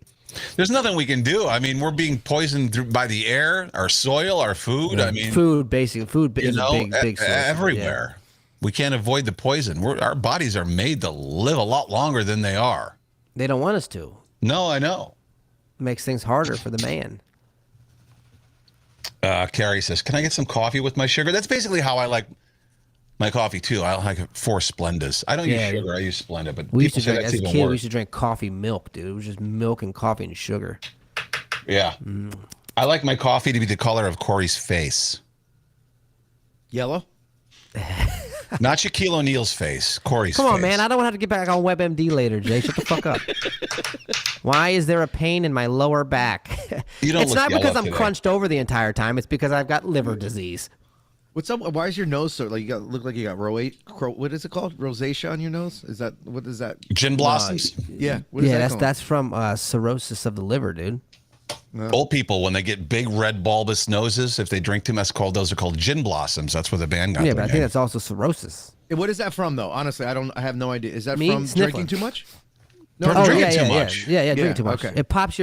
There's nothing we can do. I mean, we're being poisoned by the air, our soil, our food. Yeah, I mean, food is a big source. Everywhere. We can't avoid the poison. Our bodies are made to live a lot longer than they are. They don't want us to. No, I know. Makes things harder for the man. Carrie says, "Can I get some coffee with my sugar?" That's basically how I like my coffee too. I like 4 Splendas. I don't use sugar. I use Splenda. But we used to drink as a kid. We used to drink coffee milk, dude. It was just milk and coffee and sugar. Yeah, I like my coffee to be the color of Corey's face. Yellow. Not Shaquille O'Neal's face, Corey's face. Come on, face. man. I don't want to have to get back on WebMD later, Jay. Shut the fuck up. Why is there a pain in my lower back? It's not because I'm crunched over the entire time. It's because I've got liver disease. What's up? Why is your nose so like look like you got what is it called? Rosacea on your nose? What is that? Gin blossoms? Yeah. That's from cirrhosis of the liver, dude. Old people, when they get big red bulbous noses, if they drink too much, those are called gin blossoms. That's where the band got. Yeah, but I think that's also cirrhosis. What is that from, though? Honestly, I have no idea. Is that from drinking too much? No, drinking too much. Yeah, drinking too much. Okay. It pops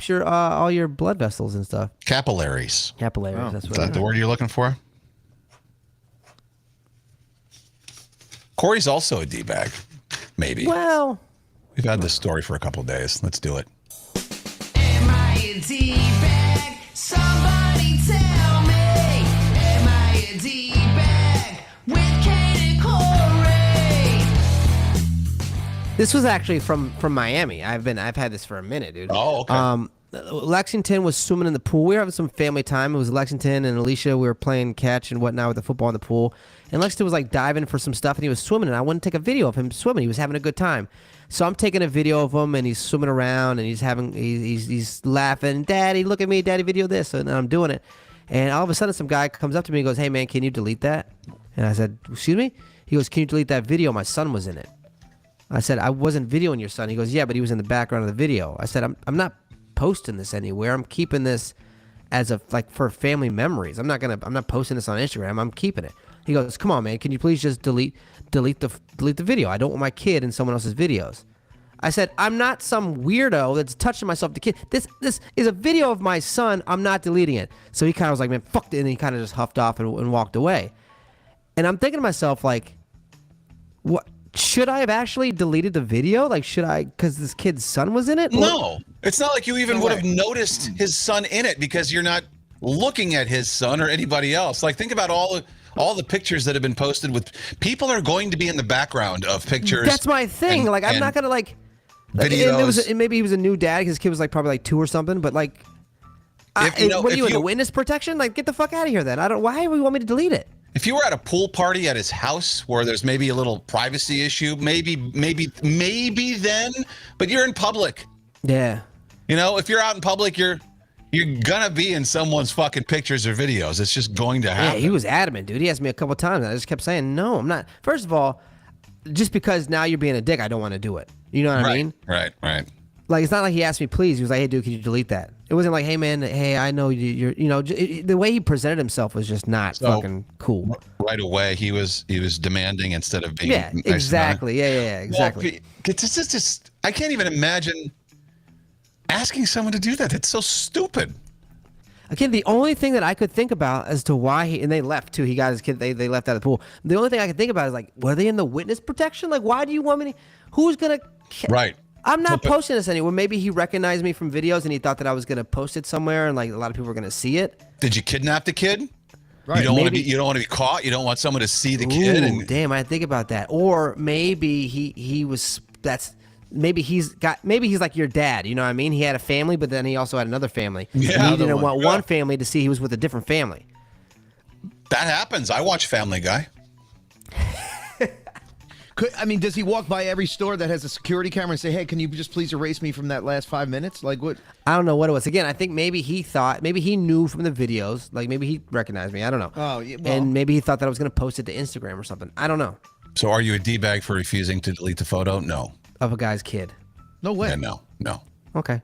your all your blood vessels and stuff. Capillaries. That's Is that the word you're looking for? Corey's also a D-bag, maybe. Well, we've had this story for a couple of days. Let's do it. Am I a D-bag? Somebody tell me. Am I a D-bag with Kane and Corey? This was actually from Miami. I've had this for a minute, dude. Oh, okay. Lexington was swimming in the pool. We were having some family time. It was Lexington and Alicia. We were playing catch and whatnot with the football in the pool. And Lexington was like diving for some stuff, and he was swimming. And I wanted to take a video of him swimming. He was having a good time. So I'm taking a video of him, and he's swimming around, and he's laughing. Daddy, look at me. Daddy, video this. And I'm doing it. And all of a sudden, some guy comes up to me and goes, "Hey, man, can you delete that?" And I said, "Excuse me?" He goes, "Can you delete that video? My son was in it." I said, "I wasn't videoing your son." He goes, "Yeah, but he was in the background of the video." I said, I'm not posting this anywhere. I'm keeping this as for family memories. I'm not posting this on Instagram. I'm keeping it." He goes, "Come on, man. Can you please just delete the video? I don't want my kid in someone else's videos." I said, "I'm not some weirdo that's touching myself to kid. This is a video of my son. I'm not deleting it." So he kind of was like, "Man, fuck it," and he kind of just huffed off and walked away. And I'm thinking to myself, like, what? Should I have actually deleted the video? Like, should I? Because this kid's son was in it? No, it's not like you even would have noticed his son in it because you're not looking at his son or anybody else. Like, think about all the pictures that have been posted with people are going to be in the background of pictures. That's my thing. Like, I'm not gonna videos. Maybe he was a new dad. His kid was like probably like 2 or something. But like, what are you in the witness protection? Like, get the fuck out of here. Then I don't. Why would you want me to delete it? If you were at a pool party at his house where there's maybe a little privacy issue, maybe then, but you're in public. Yeah. You know, if you're out in public, you're gonna be in someone's fucking pictures or videos. It's just going to happen. Yeah, he was adamant, dude. He asked me a couple times, and I just kept saying, "No, I'm not." First of all, just because now you're being a dick, I don't want to do it. You know what I mean? Right. Like, it's not like he asked me, please. He was like, "Hey, dude, can you delete that?" It wasn't like, "Hey, man, hey, I know you're," the way he presented himself was just not fucking cool. Right away, he was demanding instead of being nice. Exactly. Yeah, exactly. Well, it's just I can't even imagine asking someone to do that. It's so stupid. Again, the only thing that I could think about as to why and they left too. He got his kid. They left out of the pool. The only thing I could think about is like, were they in the witness protection? Like, why do you want me to? Who's gonna? Right. I'm not posting this anywhere. Maybe he recognized me from videos and he thought that I was gonna post it somewhere and like a lot of people were gonna see it. Did you kidnap the kid? Right. You don't want to be caught. You don't want someone to see the kid. Ooh, damn, I didn't think about that. Or maybe he was. Maybe he's like your dad. You know what I mean? He had a family, but then he also had another family. Yeah, he didn't want one family to see he was with a different family. That happens. I watch Family Guy. Does he walk by every store that has a security camera and say, "Hey, can you just please erase me from that last 5 minutes?" Like, what? I don't know what it was. Again, I think maybe he knew from the videos. Like, maybe he recognized me. I don't know. Oh, yeah, well. And maybe he thought that I was going to post it to Instagram or something. I don't know. So are you a D-bag for refusing to delete the photo? No. Of a guy's kid. No way. Yeah, no. Okay.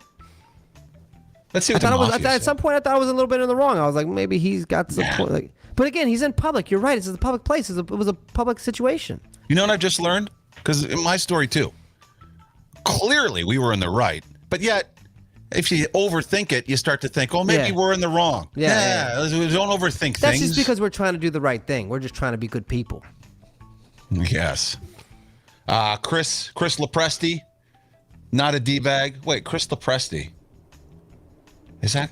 Let's see what the mafia at some point I thought I was a little bit in the wrong. I was like, maybe he's got some point. Like, but again, he's in public. You're right. It's a public place. It was a public situation. You know what I've just learned? Because in my story too, clearly we were in the right, but yet if you overthink it, you start to think, oh, maybe we're in the wrong. Yeah. Don't overthink things. That's just because we're trying to do the right thing. We're just trying to be good people. Yes. Chris Lepresti, not a D-bag. Wait, Chris Lepresti. Is that?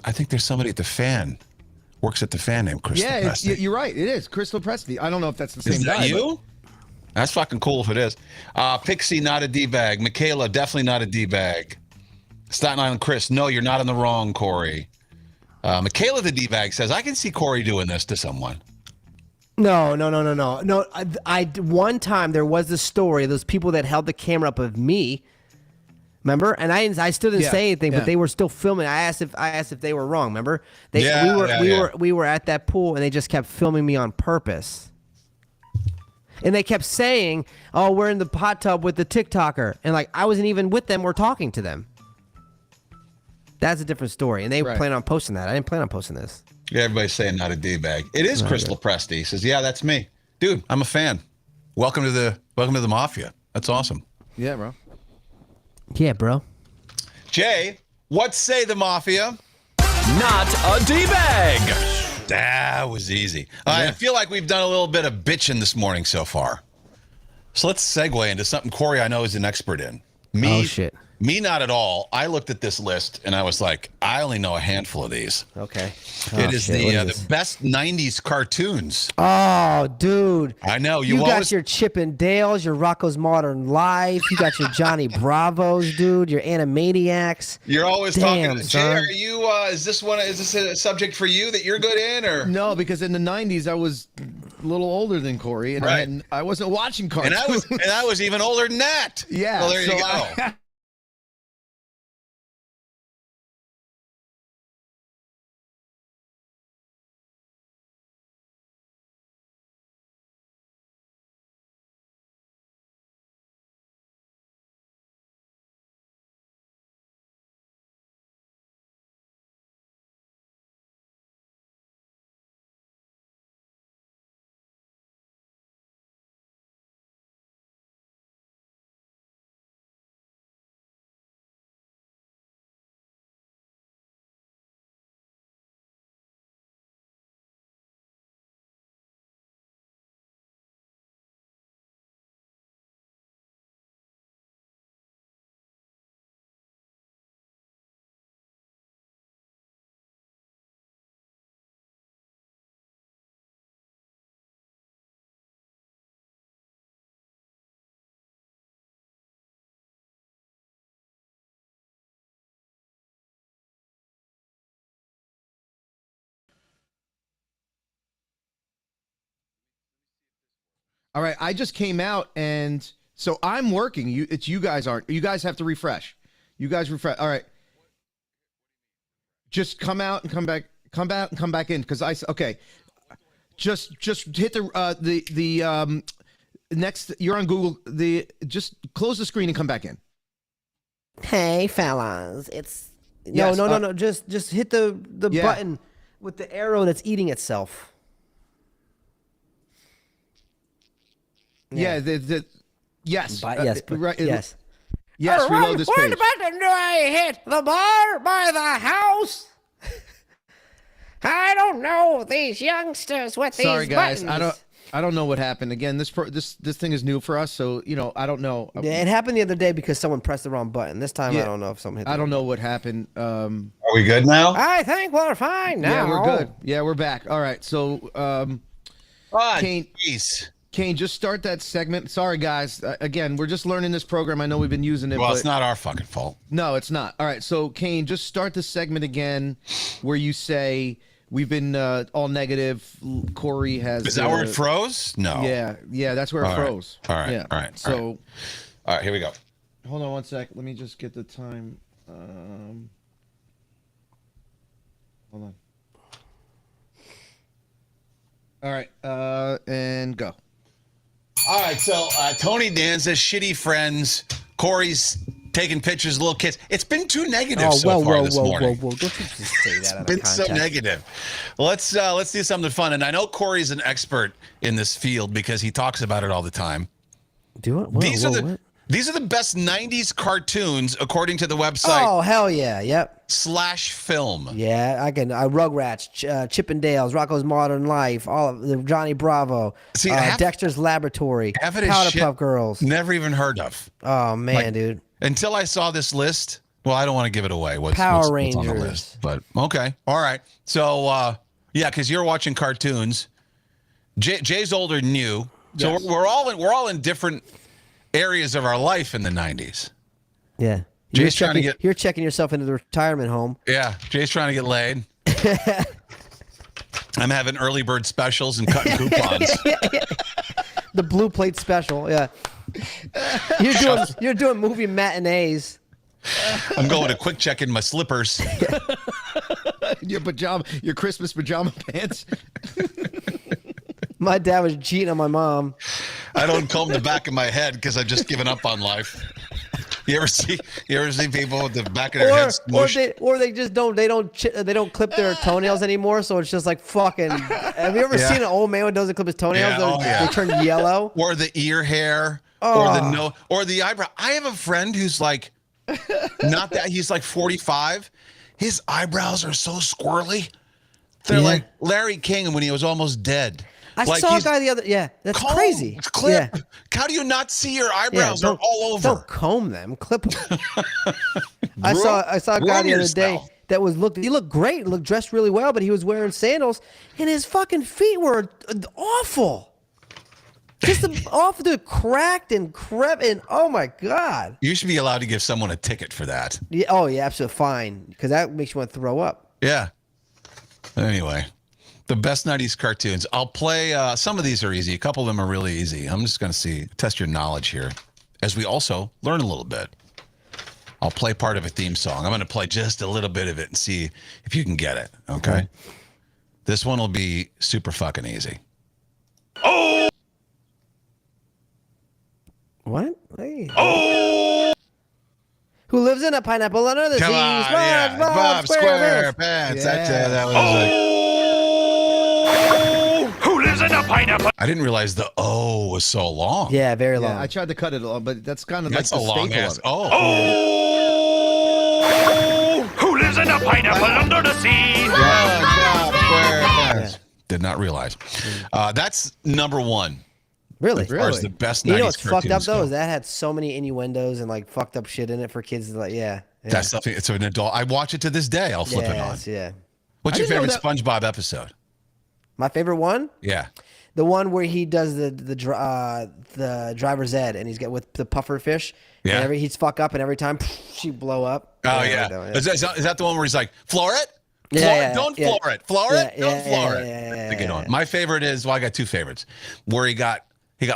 I think there's somebody at the Fan. Works at the Fan named Chris Lepresti. Yeah, you're right. It is Chris Lepresti. I don't know if that's the same Is that guy. you? That's fucking cool if it is. Pixie, not a D-bag. Michaela, definitely not a D-bag. Staten Island Chris, no, you're not in the wrong, Corey. Michaela, the D-bag, says, I can see Corey doing this to someone. No. I one time there was this story of those people that held the camera up of me. Remember? And I still didn't say anything, but they were still filming. I asked if they were wrong. Remember? We were at that pool and they just kept filming me on purpose. And they kept saying, "Oh, we're in the hot tub with the TikToker," and like I wasn't even with them or talking to them. That's a different story. And they plan on posting that. I didn't plan on posting this. Yeah, everybody's saying not a D-bag. It is Chris Lepresti. He says, "Yeah, that's me, dude. I'm a fan. Welcome to the mafia. That's awesome." Yeah, bro. Yeah, bro. Jay, what say the mafia? Not a D-bag. That was easy. I feel like we've done a little bit of bitching this morning so far. So let's segue into something Corey I know is an expert in. Oh, shit. Me, not at all. I looked at this list and I was like, I only know a handful of these. Okay. It is the best 90s cartoons. Oh, dude. I know. You got always... your Chip and Dales, your Rocco's Modern Life. You got your Johnny Bravos, dude. Your Animaniacs. You're always Damn, talking. Jay, are you? Is this a subject for you that you're good in, or no? Because in the '90s, I was a little older than Corey, and I wasn't watching cartoons. And I was even older than that. Yeah. Well, there you go. All right, I just came out, and so I'm working. You guys aren't. You guys have to refresh. You guys refresh. All right, just come out and come back. Come back and come back in because okay. Just hit the next. You're on Google. Just close the screen and come back in. Hey, fellas, it's Yes, no. Just hit the button with the arrow that's eating itself. Yeah. Yes. Yes. Right. Yes. Yes. Reload this page. What button do I hit? The bar by the house? I don't know these youngsters with these Sorry, guys. buttons. I don't know what happened. Again, this thing is new for us, so I don't know. Yeah, it happened the other day because someone pressed the wrong button. This time, Yeah. I don't know if someone hit. I don't know what happened. Are we good now? I think we're fine now. Yeah, we're good. Yeah, we're back. All right. So, Kane, Jeez. Kane, just start that segment. Sorry, guys. Again, we're just learning this program. I know we've been using it. Well, but it's not our fucking fault. No, it's not. All right. So, Kane, just start the segment again where you say we've been all negative. Corey has. Is that where it froze? No. Yeah, that's where it froze. All right. Yeah. All right. So, all right, here we go. hold on one sec. Let me just get the time. Hold on. All right. And go. All right, so Tony Danza, shitty friends. Corey's taking pictures of little kids. It's been too negative so far this morning. Whoa. Don't you just say that out of It's been context. so negative. Let's do something fun. And I know Corey's an expert in this field because he talks about it all the time. Do it? These are the best 90s cartoons according to the website Oh, hell yeah. Yep. /film. Yeah, I can. Rugrats, Chip and Dale's, Rocco's Modern Life, all of the Johnny Bravo, See, Dexter's Laboratory, half of this shit Powderpuff Girls. Never even heard of. Oh man, dude. Until I saw this list. Well, I don't want to give it away. What's on the Rangers. list? But okay. All right. So yeah, because you're watching cartoons. Jay's older than you. So Yes. we're all in different areas of our life in the 90s. Yeah. Jay's trying to get. You're checking yourself into the retirement home. Yeah, Jay's trying to get laid. I'm having early bird specials and cutting coupons. The blue plate special. Yeah. You're doing movie matinees. I'm going to quick check in my slippers. Your Christmas pajama pants. My dad was cheating on my mom. I don't comb the back of my head because I've just given up on life. You ever see people with the back of their heads smooshed? Or they just don't clip their toenails anymore, so it's just like fucking. Have you ever seen an old man who doesn't clip his toenails? They turn yellow. Or the ear hair, or the nose, or the eyebrow. I have a friend who's like, not that he's like 45. His eyebrows are so squirrely. They're like Larry King when he was almost dead. I Like saw a he's guy the other. Yeah, that's comb, crazy. Clip. Yeah. How do you not see your Yeah, eyebrows? They're all over. Don't comb them, clip them. I saw a guy Groom the other day yourself. that he looked great, looked dressed really well, but he was wearing sandals, and his fucking feet were awful. Just off the cracked and crept, and oh my god. You should be allowed to give someone a ticket for that. Yeah, oh yeah, absolutely fine, because that makes you want to throw up. Yeah. Anyway, the best 90s cartoons. I'll play, some of these are easy. A couple of them are really easy. I'm just going to test your knowledge here as we also learn a little bit. I'll play part of a theme song. I'm going to play just a little bit of it and see if you can get it. Okay. This one will be super fucking easy. What? Hey. Oh! Who lives in a pineapple under the sea? Come on, yeah. Bob SquarePants. SquarePants. Yeah. That was Who lives in a pineapple? I didn't realize the O was so long. Yeah, very long. Yeah, I tried to cut it long, but that's kind of like That's the a long staple ass of it. Oh. Who lives in a pineapple under the sea? Bob SquarePants. Did not realize. That's number one. Really? As far as the best 90s You know what's fucked up cartoons though go. is that had so many innuendos and like fucked up shit in it for kids. Like, yeah. That's something. It's an adult. I watch it to this day. I'll flip it on. Yeah. What's I your didn't know favorite SpongeBob episode? My favorite one, Yeah. the one where he does the driver's ed and he's got with the puffer fish. Yeah. And he's fuck up and every time she blow up. Oh yeah. Is that the one where he's like, floor it? Don't floor it. Floor it. Don't floor it. That's a good one. My favorite is, I got two favorites, where he got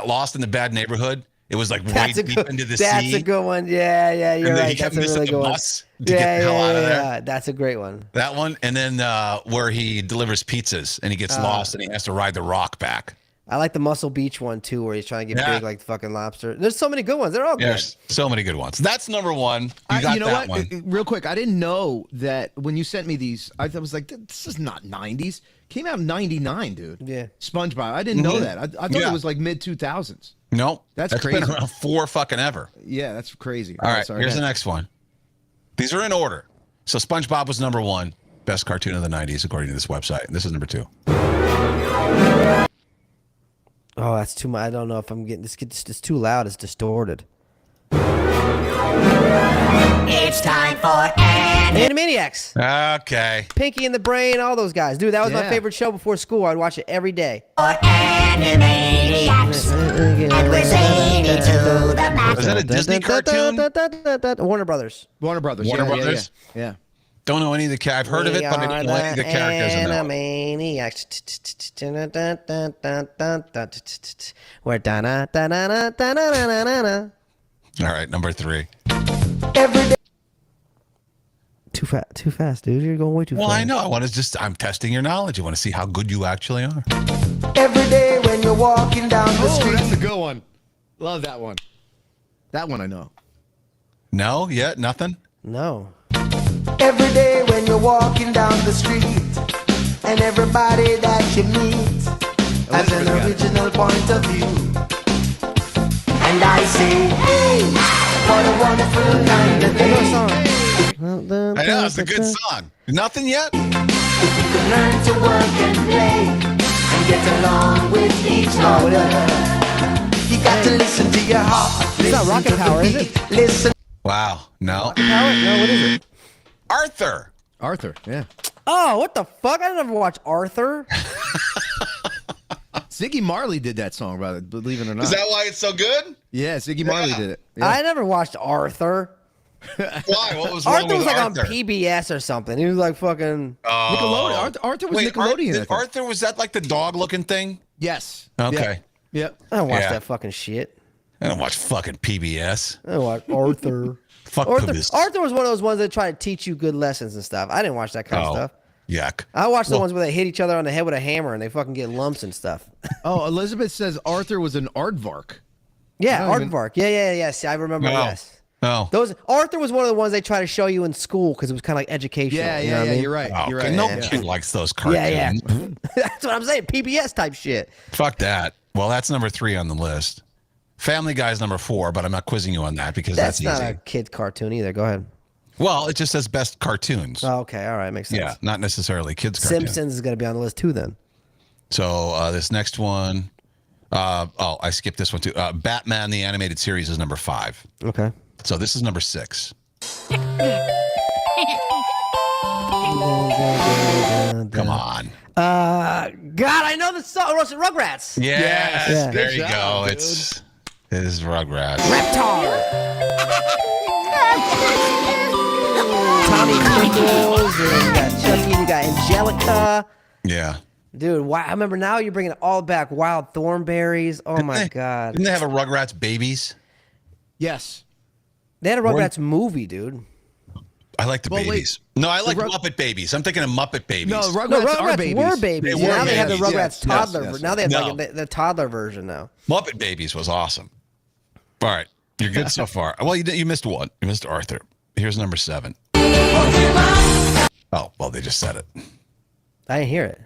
lost in the bad neighborhood. It was like way deep into the sea. That's a good one. Yeah, you're And then right. he kept That's a missing really the good one. bus to get the hell out of there. That's a great one. That one, and then where he delivers pizzas and he gets lost and he has to ride the rock back. I like the Muscle Beach one too, where he's trying to get Yeah. big like the fucking lobster. There's so many good ones. They're all good. There's so many good ones. That's number one. You got know that what? one. Real quick, I didn't know that when you sent me these. I was like, this is not 90s. Came out in 99, dude. Yeah. SpongeBob. I didn't know that. I thought Yeah. it was like mid 2000s. No, That's been crazy. around for fucking ever. Yeah, that's crazy. All right, sorry. here's the next one. These are in order. So SpongeBob was number one, best cartoon of the 90s, according to this website. And this is number two. Oh, that's too much. I don't know if I'm getting this. It's too loud. It's distorted. It's time for Animaniacs. Okay. Pinky and the Brain, all those guys. Dude, that was my Yeah. favorite show before school. I'd watch it every day. Animaniacs. And we're zany to the max. Was that a Disney cartoon? Warner Brothers. Warner Brothers. Warner yeah, Brothers? Yeah. Don't know any of the I've heard of it, but I don't know any of the characters in that. Animaniacs. We're da-na-da-na-da-na-na-na-na. All right, number three. Every day. Too fast, dude. You're going way too Well, fast. I know. I'm testing your knowledge. I want to see how good you actually are. Every day when you're walking down the Oh, street. that's a good one. Love that one. That one I know. No, yet nothing. No. Every day when you're walking down the street, and everybody that you meet has an original point of view. And I say, hey, what a wonderful kind of day. I know, it's a good song. Nothing yet? If you could learn to work and play and get along with each other, you got to listen to your heart. It's not Rocket Power, is it? Listen. Wow. No. Power? No, what is it? Arthur. Arthur. Yeah. Oh, what the fuck? I never watched Arthur. Ziggy Marley did that song, brother. Believe it or not. Is that why it's so good? Yeah, Ziggy Marley did it. Yeah. I never watched Arthur. Why? What was wrong Arthur with was like Arthur? on PBS or something. He was like fucking. Nickelodeon. Arthur was Wait, Nickelodeon. I think. Arthur, was that like the dog-looking thing? Yes. Okay. Yep. I don't watch Yeah. that fucking shit. I don't watch fucking PBS. I don't watch Arthur. Fuck Arthur. PBS. Arthur was one of those ones that try to teach you good lessons and stuff. I didn't watch that kind of stuff. Yuck. I watched the ones where they hit each other on the head with a hammer and they fucking get lumps and stuff. Oh, Elizabeth says Arthur was an aardvark. Yeah, I don't even- Aardvark. Yeah. See, I remember. No. Yes. Oh. Those Arthur was one of the ones they try to show you in school because it was kind of like educational. Yeah, you know what I mean? you're right. Oh, You're okay. right. No yeah. kid likes those cartoons. Yeah. That's what I'm saying. PBS type shit. Fuck that. Well, that's number 3 on the list. Family Guy's number 4, but I'm not quizzing you on that because That's that's not easy. a kid cartoon either. Go ahead. Well, it just says best cartoons. Oh, okay. All right. Makes sense. Yeah, not necessarily kids cartoons. Simpsons is going to be on the list too then. So this next one, I skipped this one too. Batman the Animated Series is number 5. Okay. So this is number 6. Come on. God, I know the song. Rugrats. Yes. Yeah. There Good you job, go. dude. It is Rugrats. Reptar. Tommy Pickles, and you got Chucky, and you got Angelica. Yeah. Dude, I remember now you're bringing it all back. Wild Thornberries. Oh, my God. Didn't they have a Rugrats Babies? Yes. They had a Rugrats movie, dude. I like the Well, wait. babies. No, I like Muppet Babies. I'm thinking of Muppet Babies. No, Rugrats, No, Rugrats are babies. were babies. They were Now they have the babies. Rugrats Yes, toddler. yes. Now they have No. like the toddler version now. Muppet Babies was awesome. All right. You're good so far. Well, you missed one. You missed Arthur. Here's number 7. Oh, well, they just said it. I didn't hear it.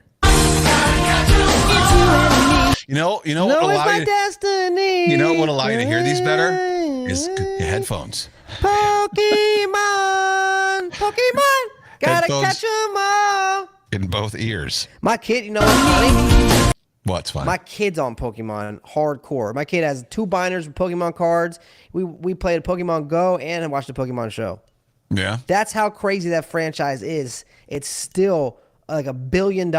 You know what No, will it's allow my you destiny. you know what will allow you to hear these better is your headphones. Pokemon. Gotta Headphones. catch 'em all. In both ears. My kid, you know what's funny? What's fun? My kid's on Pokemon hardcore. My kid has 2 binders with Pokemon cards. We played Pokemon Go and watched the Pokemon show. Yeah. That's how crazy that franchise is. It's still like $1 billion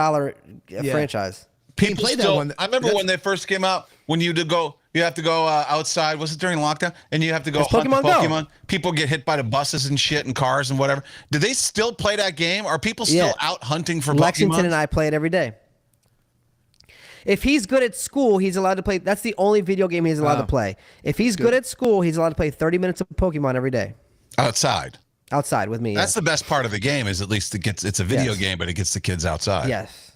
franchise. People played that still. one. I remember when they first came out. When you have to go outside. Was it during lockdown? And you have to go It's hunt Pokemon the Go. Pokemon. People get hit by the buses and shit and cars and whatever. Do they still play that game? Are people still Yeah. out hunting for Lexington Pokemon? and I play it every day. If he's good at school, he's allowed to play. That's the only video game he's allowed to play. If he's good at school, he's allowed to play 30 minutes of Pokemon every day. Outside. Outside with me. That's the best part of the game. Is at least it's a video Yes. game, but it gets the kids outside. Yes.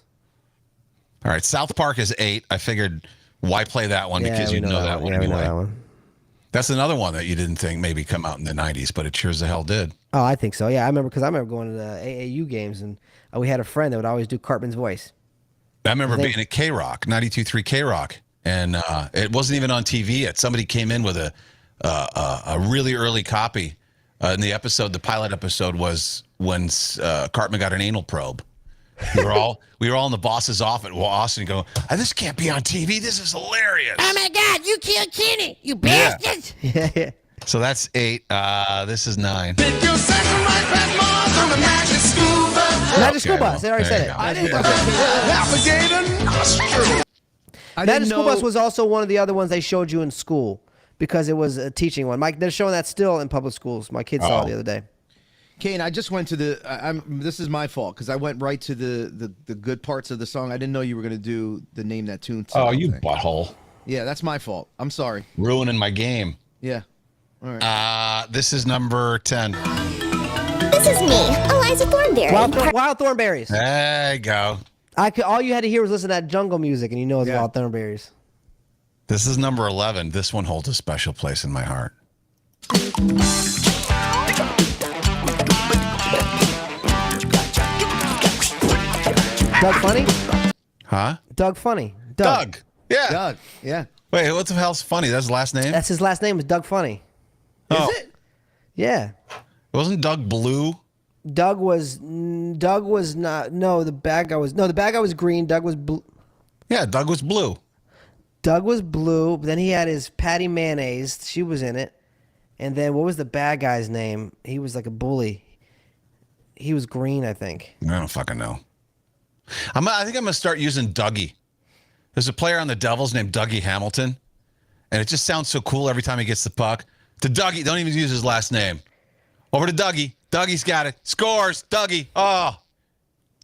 All right. South Park is 8. I figured why play that one because we you know that one Yeah, we know anyway. that one. That's another one that you didn't think maybe come out in the 90s, but it sure as the hell did. Oh, I think so. Yeah, I remember going to the AAU games, and we had a friend that would always do Cartman's voice. I remember being at K-Rock, 92.3 K-Rock, and it wasn't even on TV yet. Somebody came in with a really early copy. In the episode, the pilot episode was when Cartman got an anal probe. We were all in the boss's office, Austin, and go, this can't be on TV. This is hilarious. Oh my God, you killed Kenny, you bastards! Yeah. So that's 8. This is 9. Magic School Bus. They already There said you it. go. Magic School Bus was also one of the other ones they showed you in school because it was a teaching one. They're showing that still in public schools. My kids saw it the other day. Kane, I just went to this is my fault because I went right to the good parts of the song. I didn't know you were going to do the Name That Tune Oh, thing. you butthole. Yeah, that's my fault. I'm sorry. Ruining my game. Yeah. All right. This is number 10. This is me, Eliza Thornberry. Wild Thornberries. There you go. All you had to hear was listen to that jungle music, and you know it's Wild Thornberries. This is number 11. This one holds a special place in my heart. Doug Funny? Huh? Doug Funny. Doug. Yeah. Doug. Yeah. Wait, what the hell's funny? That's his last name? That's his last name is Doug Funny. Oh. Is it? Yeah. Wasn't Doug blue? Doug was not. No, the bad guy was green. Doug was blue. Yeah, Doug was blue. Doug was blue. But then he had his Patty Mayonnaise. She was in it. And then what was the bad guy's name? He was like a bully. He was green, I think. I don't fucking know. I think I'm going to start using Dougie. There's a player on the Devils named Dougie Hamilton, and it just sounds so cool every time he gets the puck. To Dougie, don't even use his last name. Over to Dougie. Dougie's got it. Scores. Dougie. Oh.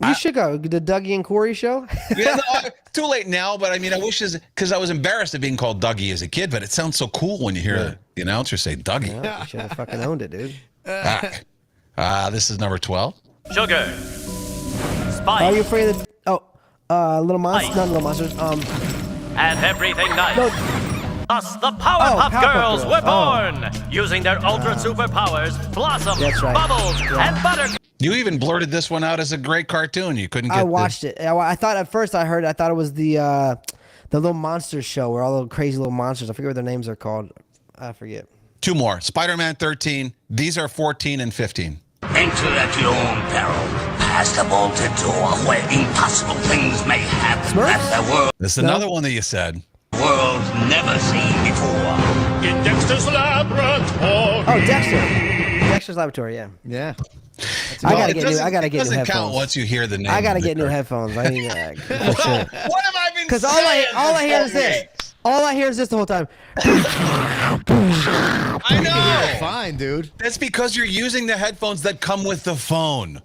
You should go. The Dougie and Corey show? Yeah, no, too late now, but I mean, I wish because I was embarrassed of being called Dougie as a kid, but it sounds so cool when you hear the announcer say Dougie. Yeah, you should have fucking owned it, dude. This is number 12. Sugar. Are Spice. you afraid of Little Monsters? Not Little Monsters. And everything nice. No. Thus, the Powerpuff Powerpuff Girls Girls. were born, using their ultra superpowers, Blossom, That's right. Bubbles, Yeah. and Butter. You even blurted this one out as a great cartoon. You couldn't get I watched it. I thought at first I thought it was the Little Monsters show where all the crazy little monsters. I forget what their names are called. I forget. 2 more. Spider-Man 13. These are 14 and 15. Enter at your own peril. Past a bolted door where impossible things may happen. Smurfs? This is another one that you said. World's never seen before. In Dexter's laboratory. Oh, Dexter. Dexter's Laboratory, yeah. Yeah. I gotta get new It doesn't headphones. count once you hear the name. I gotta of the get new group. headphones. I need that. What have I been Because saying? all I hear is this. All I hear is this the whole time. I know. Fine, dude. That's because you're using the headphones that come with the phone.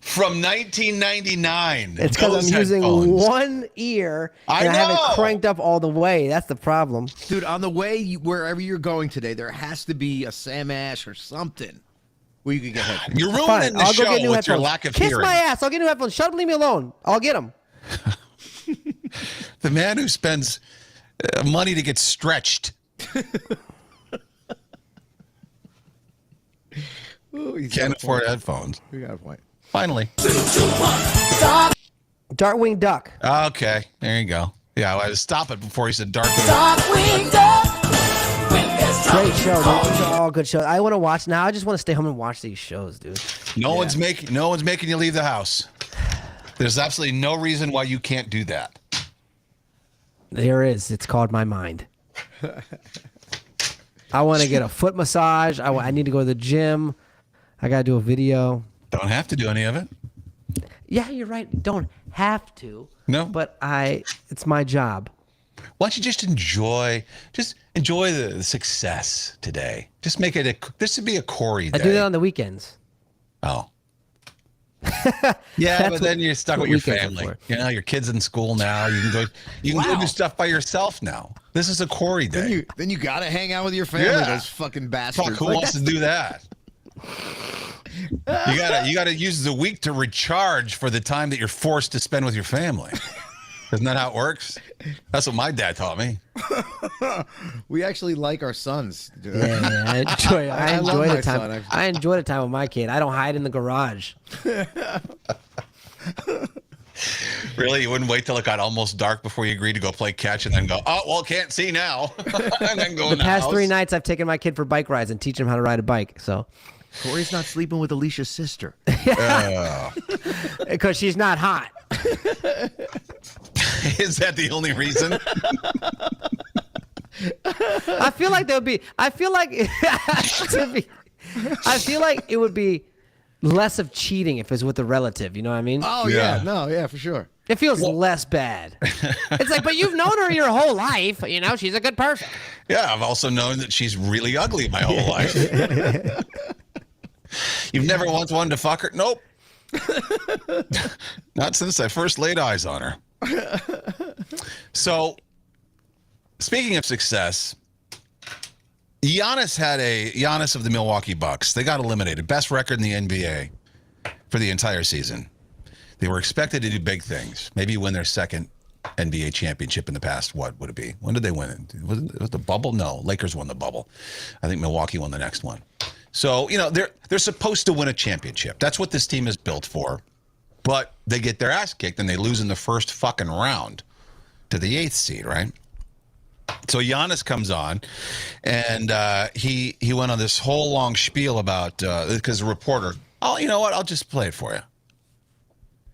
From 1999. It's because Those I'm using headphones. one ear I and I have it know. cranked up all the way. That's the problem. Dude, on the way wherever you're going today, there has to be a Sam Ash or something where you can get headphones. You're ruining Fine, the I'll show go get new with headphones. your lack of Kiss hearing. my ass. I'll get new headphones. Shut up, leave me alone. I'll get them. The man who spends money to get stretched. Ooh, he's Can't got a afford point. headphones. We got a point. Finally. Darkwing Duck. Okay, there you go. Yeah, I had to stop it before he said dark. Great show, dude. These are all good shows. I want to watch now. I just want to stay home and watch these shows, dude. No one's making you leave the house. There's absolutely no reason why you can't do that. There is. It's called my mind. I want to get a foot massage. I need to go to the gym. I got to do a video. Don't have to do any of it. Yeah, you're right. Don't have to. No. But it's my job. Why don't you just enjoy the success today? Just make it this would be a Corey day. I do that on the weekends. Oh. Yeah, but then you're stuck with your weekends are family. for. You know, your kid's in school now. You can go do stuff by yourself now. This is a Corey day. Then you gotta hang out with your family. Yeah. Those fucking bastards. Fuck, who wants to do that? You gotta use the week to recharge for the time that you're forced to spend with your family. Isn't that how it works? That's what my dad taught me. We actually like our sons. Dude. Yeah, I enjoy. I love enjoy my the time. son, actually. I enjoy the time with my kid. I don't hide in the garage. Really? You wouldn't wait till it got almost dark before you agreed to go play catch and then go, oh, well, can't see now. And then go in The past house. 3 nights, I've taken my kid for bike rides and teaching him how to ride a bike. So, Corey's not sleeping with Alicia's sister. because she's not hot. Is that the only reason? I feel like there would be. I feel like it would be less of cheating if it's with a relative. You know what I mean? Oh Yeah. yeah, for sure. It feels less bad. It's like, but you've known her your whole life. You know, she's a good person. Yeah, I've also known that she's really ugly my whole life. You've never once wanted to fuck her? Nope. Not since I first laid eyes on her. So, speaking of success, Giannis of the Milwaukee Bucks. They got eliminated. Best record in the NBA for the entire season. They were expected to do big things. Maybe win their second NBA championship in the past. What would it be? When did they win it? Was the bubble? No, Lakers won the bubble. I think Milwaukee won the next one. So, you know, they're supposed to win a championship. That's what this team is built for. But they get their ass kicked and they lose in the first fucking round to the 8th seed, right? So Giannis comes on, and he went on this whole long spiel about because a reporter. Oh, you know what? I'll just play it for you.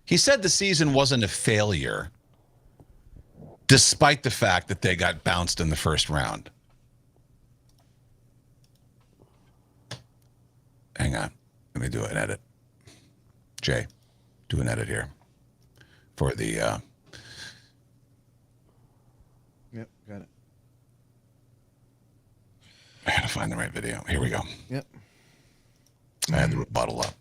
He said the season wasn't a failure, despite the fact that they got bounced in the first round. Hang on, let me do an edit. Jay, do an edit here for the. Yep, got it. I gotta find the right video. Here we go. Yep. I had the rebuttal up.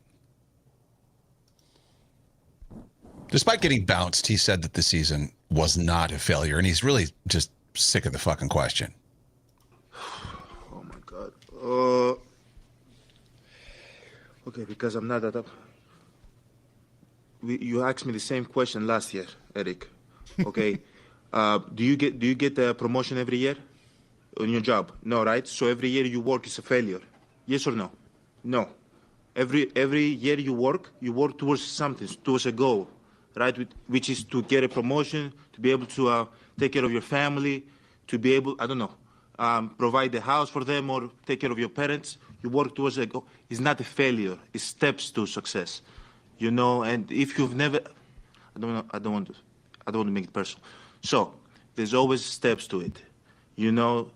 Despite getting bounced, he said that the season was not a failure, and he's really just sick of the fucking question. Oh my God. Okay, because I'm not that up. You asked me the same question last year, Eric. Okay. Do you get the promotion every year on your job? No, right? So every year you work is a failure. Yes or no? No. Every year you work towards something, towards a goal, right? Which is to get a promotion, to be able to take care of your family, to be able, I don't know, provide the house for them or take care of your parents. You work towards a goal. It's not a failure. It's steps to success, you know. And if you've never, I don't want to make it personal. So there's always steps to it. You know,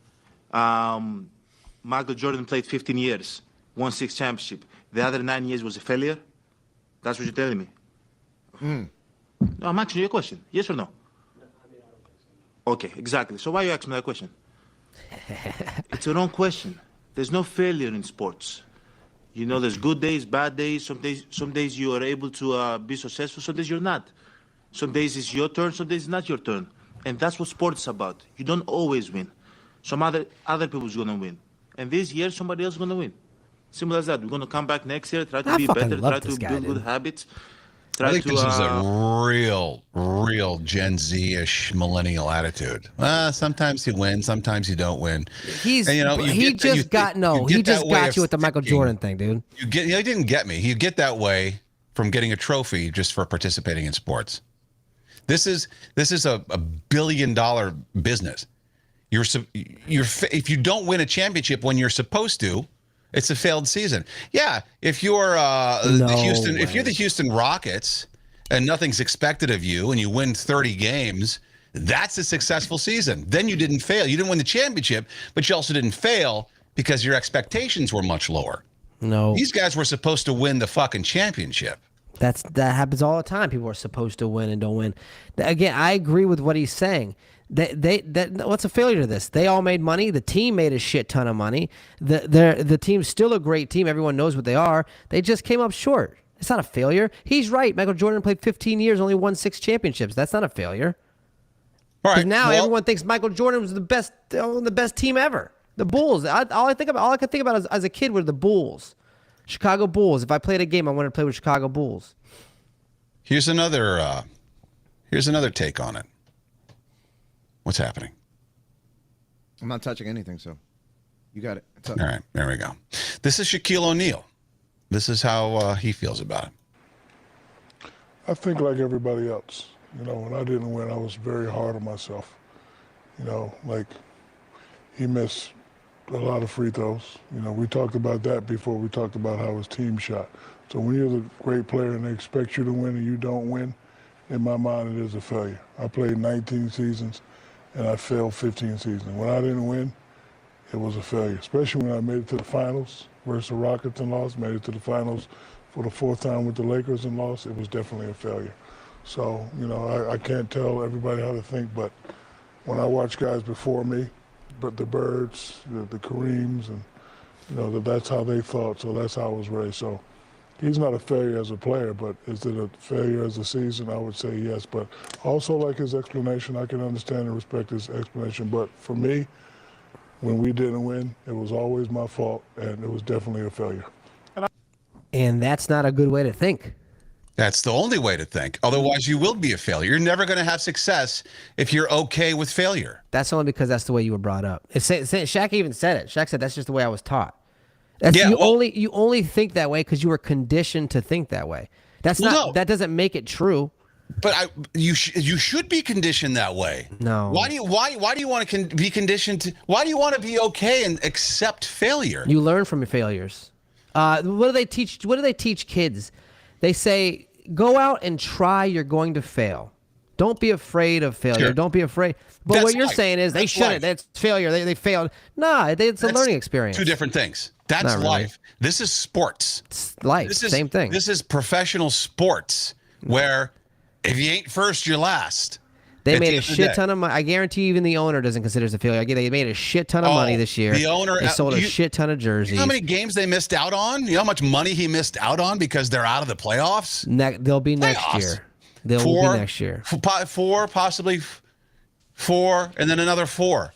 Michael Jordan played 15 years, won 6 championships. The other 9 years was a failure. That's what you're telling me. No, I'm asking you a question. Yes or no? Okay, exactly. So why you asking me that question? It's a wrong question. There's no failure in sports. You know, there's good days, bad days. Some days you are able to be successful. Some days you're not. Some days it's your turn. Some days it's not your turn. And that's what sports is about. You don't always win. Some other people's gonna win. And this year, somebody else is gonna win. Simple as that. We're gonna come back next year, try to be better, try to build good habits. I think this is a real Gen Z-ish millennial attitude. Sometimes you win, sometimes you don't win. He just got you with the Michael Jordan thing, dude. He didn't get me. You get that way from getting a trophy just for participating in sports. This is a $1 billion business. If you don't win a championship when you're supposed to, it's a failed season. Yeah, if you're the Houston Rockets and nothing's expected of you and you win 30 games, that's a successful season. Then you didn't fail. You didn't win the championship, but you also didn't fail because your expectations were much lower. No. These guys were supposed to win the fucking championship. That happens all the time. People are supposed to win and don't win. Again, I agree with what he's saying. What's a failure to this? They all made money. The team made a shit ton of money. The team's still a great team. Everyone knows what they are. They just came up short. It's not a failure. He's right. Michael Jordan played 15 years, only won 6 championships. That's not a failure. All right. Now everyone thinks Michael Jordan was the best team ever. The Bulls. All I could think about as a kid were the Bulls, Chicago Bulls. If I played a game, I wanted to play with Chicago Bulls. Here's another take on it. What's happening? I'm not touching anything, so you got it. All right, there we go. This is Shaquille O'Neal. This is how he feels about it. I think like everybody else. You know, when I didn't win, I was very hard on myself. You know, like he missed a lot of free throws. You know, we talked about that before we talked about how his team shot. So when you're the great player and they expect you to win and you don't win, in my mind, it is a failure. I played 19 seasons. And I failed 15 seasons. When I didn't win, it was a failure, especially when I made it to the finals versus the Rockets and lost, made it to the finals for the 4th time with the Lakers and lost. It was definitely a failure. So, you know, I can't tell everybody how to think, but when I watch guys before me, but the Birds, the Kareems, and, you know, that's how they thought, so that's how I was raised. So he's not a failure as a player, but is it a failure as a season? I would say yes. But also like his explanation, I can understand and respect his explanation. But for me, when we didn't win, it was always my fault, and it was definitely a failure. And that's not a good way to think. That's the only way to think. Otherwise, you will be a failure. You're never going to have success if you're okay with failure. That's only because that's the way you were brought up. Shaq even said it. Shaq said, that's just the way I was taught. You only think that way because you were conditioned to think that way. That doesn't make it true. But you should be conditioned that way. No. Why do you want to be conditioned to? Why do you want to be okay and accept failure? You learn from your failures. What do they teach? What do they teach kids? They say, go out and try. You're going to fail. Don't be afraid of failure. Sure. Don't be afraid. But That's what you're life. saying is they shouldn't. That's failure. They failed. Nah, it's a learning experience. 2 different things. That's Not really. life. This is sports. It's life. Same thing. This is professional sports where if you ain't first, you're last. They made a shit ton of money. I guarantee even the owner doesn't consider it a failure. They made a shit ton of money this year. The owner, they sold a shit ton of jerseys. You know how many games they missed out on? You know how much money he missed out on because they're out of the playoffs? They'll be next year. They'll be next year. 4, possibly 4, and then another 4.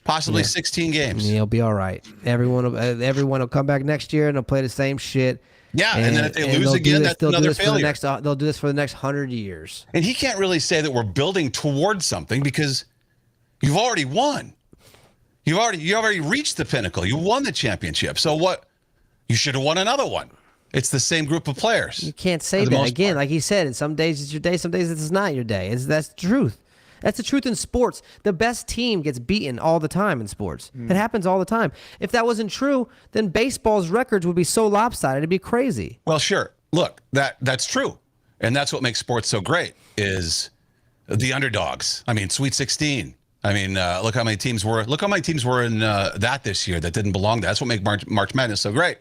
Possibly 16 games. You'll be all right. Everyone will come back next year and they'll play the same shit. Yeah, and then if they lose again, that's another failure. They'll do this for the next 100 years. And he can't really say that we're building towards something because you've already won. You already reached the pinnacle. You won the championship. So what? You should have won another one. It's the same group of players. You can't say that. Again, like he said, some days it's your day, some days it's not your day. That's the truth. That's the truth in sports. The best team gets beaten all the time in sports. It happens all the time. If that wasn't true, then baseball's records would be so lopsided, it'd be crazy. Well, sure. Look, that's true. And that's what makes sports so great is the underdogs. I mean, Sweet 16. I mean, look how many teams were. Look how many teams were in that this year that didn't belong there. That's what makes March Madness so great.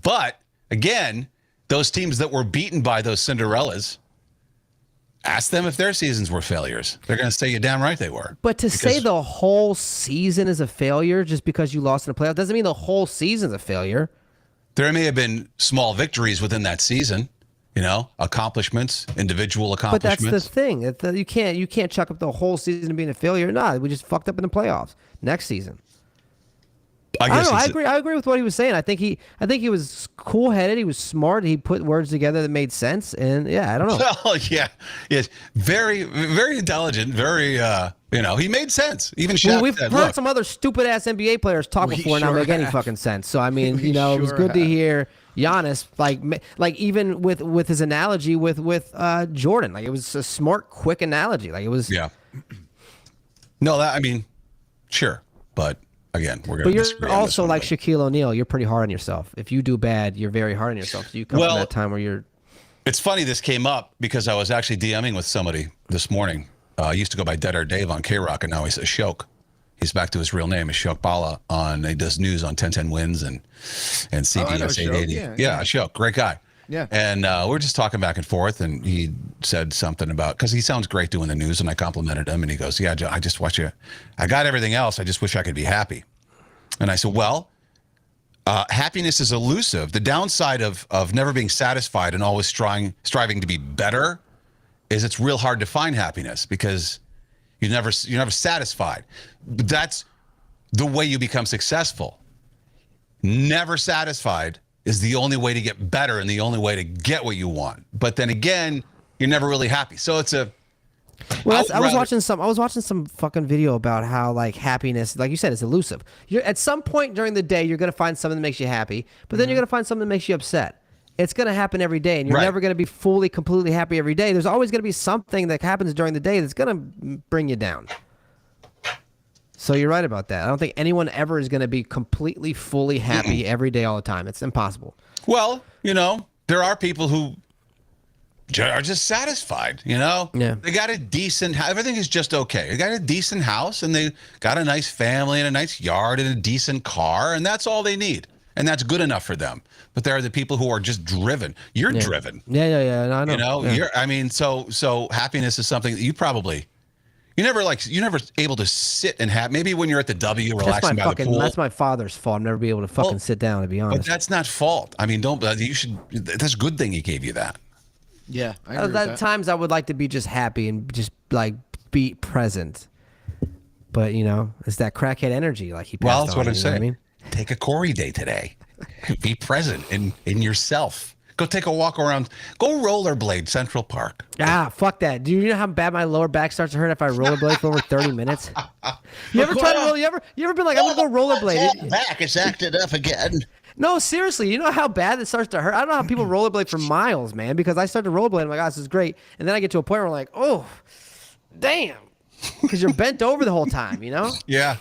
But again, those teams that were beaten by those Cinderellas, ask them if their seasons were failures. They're going to say you damn right they were. But to say the whole season is a failure just because you lost in a playoff doesn't mean the whole season's a failure. There may have been small victories within that season, accomplishments, individual accomplishments. But that's the thing. You can't chuck up the whole season being a failure. No, we just fucked up in the playoffs next season. I don't know. I agree with what he was saying. I think he was cool-headed. He was smart. He put words together that made sense. And yeah, I don't know. Well, yeah, yes, very, very intelligent. Very, he made sense. Even Shaq we've said, heard some other stupid-ass NBA players talk before and not make any fucking sense. So I mean, it was good to hear Giannis like even with his analogy with Jordan. Like it was a smart, quick analogy. Like it was. Yeah. No, sure, but. Again, we're going to disagree. But you're also like Shaquille O'Neal. You're pretty hard on yourself. If you do bad, you're very hard on yourself. So you come from that time where you're. It's funny this came up because I was actually DMing with somebody this morning. He used to go by Dead Air Dave on K-Rock, and now he's Ashok. He's back to his real name, Ashok Bala. He does news on 1010 Wins and CBS 880. Yeah, Ashok, great guy. Yeah. And we're just talking back and forth, and he said something about, because he sounds great doing the news, and I complimented him, and he goes, yeah, Joe, I just watch you. I got everything else. I just wish I could be happy. And I said, well, happiness is elusive. The downside of never being satisfied and always striving to be better is it's real hard to find happiness because you're never satisfied. But that's the way you become successful. Never satisfied is the only way to get better and the only way to get what you want. But then again, you're never really happy. So it's a. Well, I was watching some fucking video about how like happiness, like you said, is elusive. You're at some point during the day, you're gonna find something that makes you happy, but then you're gonna find something that makes you upset. It's gonna happen every day, and you're never gonna be fully, completely happy every day. There's always gonna be something that happens during the day that's gonna bring you down. So you're right about that. I don't think anyone ever is gonna be completely, fully happy every day, all the time. It's impossible. Well, there are people who are just satisfied, Yeah. They got a decent, everything is just okay. They got a decent house and they got a nice family and a nice yard and a decent car, and that's all they need. And that's good enough for them. But there are the people who are just driven. You're driven. Yeah. No, I know. Yeah. So happiness is something that you're never able to sit and have, maybe when you're at the W relaxing by the pool. That's my father's fault. I'm never be able to fucking sit down, to be honest. But that's not fault. I mean, that's a good thing he gave you that. Yeah, I agree with that. Times I would like to be just happy and just like be present, but it's that crackhead energy. Like he passed well, that's on, what I'm saying. What I mean? Take a Corey day today. Be present in yourself. Go take a walk around. Go rollerblade Central Park. Fuck that. Do you know how bad my lower back starts to hurt if I rollerblade for over 30 minutes? You ever tried to roll? You ever been like, I'm gonna go rollerblade? Back is acted up again. No, seriously, you know how bad it starts to hurt? I don't know how people rollerblade for miles, man, because I start to rollerblade, I'm like, this is great. And then I get to a point where I'm like, oh, damn. Because you're bent over the whole time, Yeah.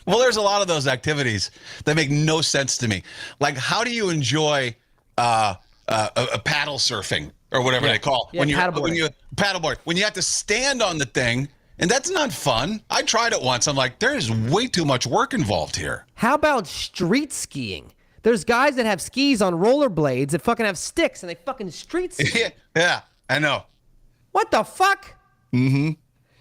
Well, there's a lot of those activities that make no sense to me. Like, how do you enjoy a paddle surfing or whatever they call when you paddleboard? When you have to stand on the thing, and that's not fun. I tried it once. I'm like, there's way too much work involved here. How about street skiing? There's guys that have skis on rollerblades that fucking have sticks and they fucking street ski. Yeah, I know. What the fuck? Mm-hmm.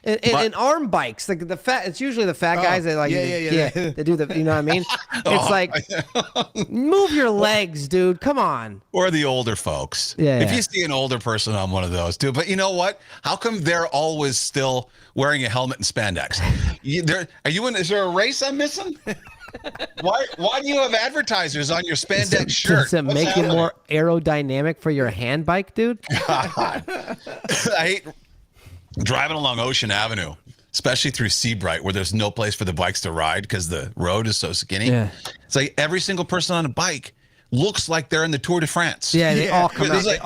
And arm bikes, like it's usually the fat guys that like they do the, you know what I mean? It's like move your legs, dude. Come on. Or the older folks. If you see an older person on one of those, too. But you know what? How come they're always still wearing a helmet and spandex? Is there a race I'm missing? Why do you have advertisers on your spandex shirt? Does it make it more aerodynamic for your hand bike, dude? I hate driving along Ocean Avenue, especially through Seabright, where there's no place for the bikes to ride because the road is so skinny. Yeah. It's like every single person on a bike looks like they're in the Tour de France. Yeah, they all come out. Like,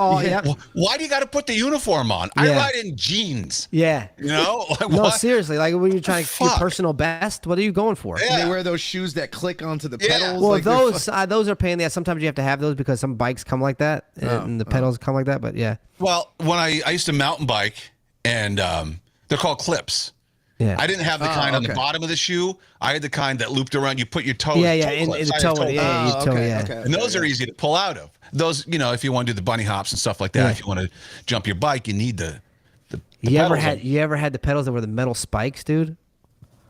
why do you got to put the uniform on? I ride in jeans. Yeah. You know? Like, no, what? seriously. Like when you're trying to your personal best, what are you going for? And they wear those shoes that click onto the pedals. Well, like those are pain in the ass. Sometimes you have to have those because some bikes come like that and the pedals come like that. But yeah. Well, when I used to mountain bike, and they're called clips. Yeah. I didn't have the kind on the bottom of the shoe. I had the kind that looped around. You put your toes. In the toe. And those are easy to pull out of. Those, you know, if you want to do the bunny hops and stuff like that, if you want to jump your bike, you need the you ever had the pedals that were the metal spikes, dude?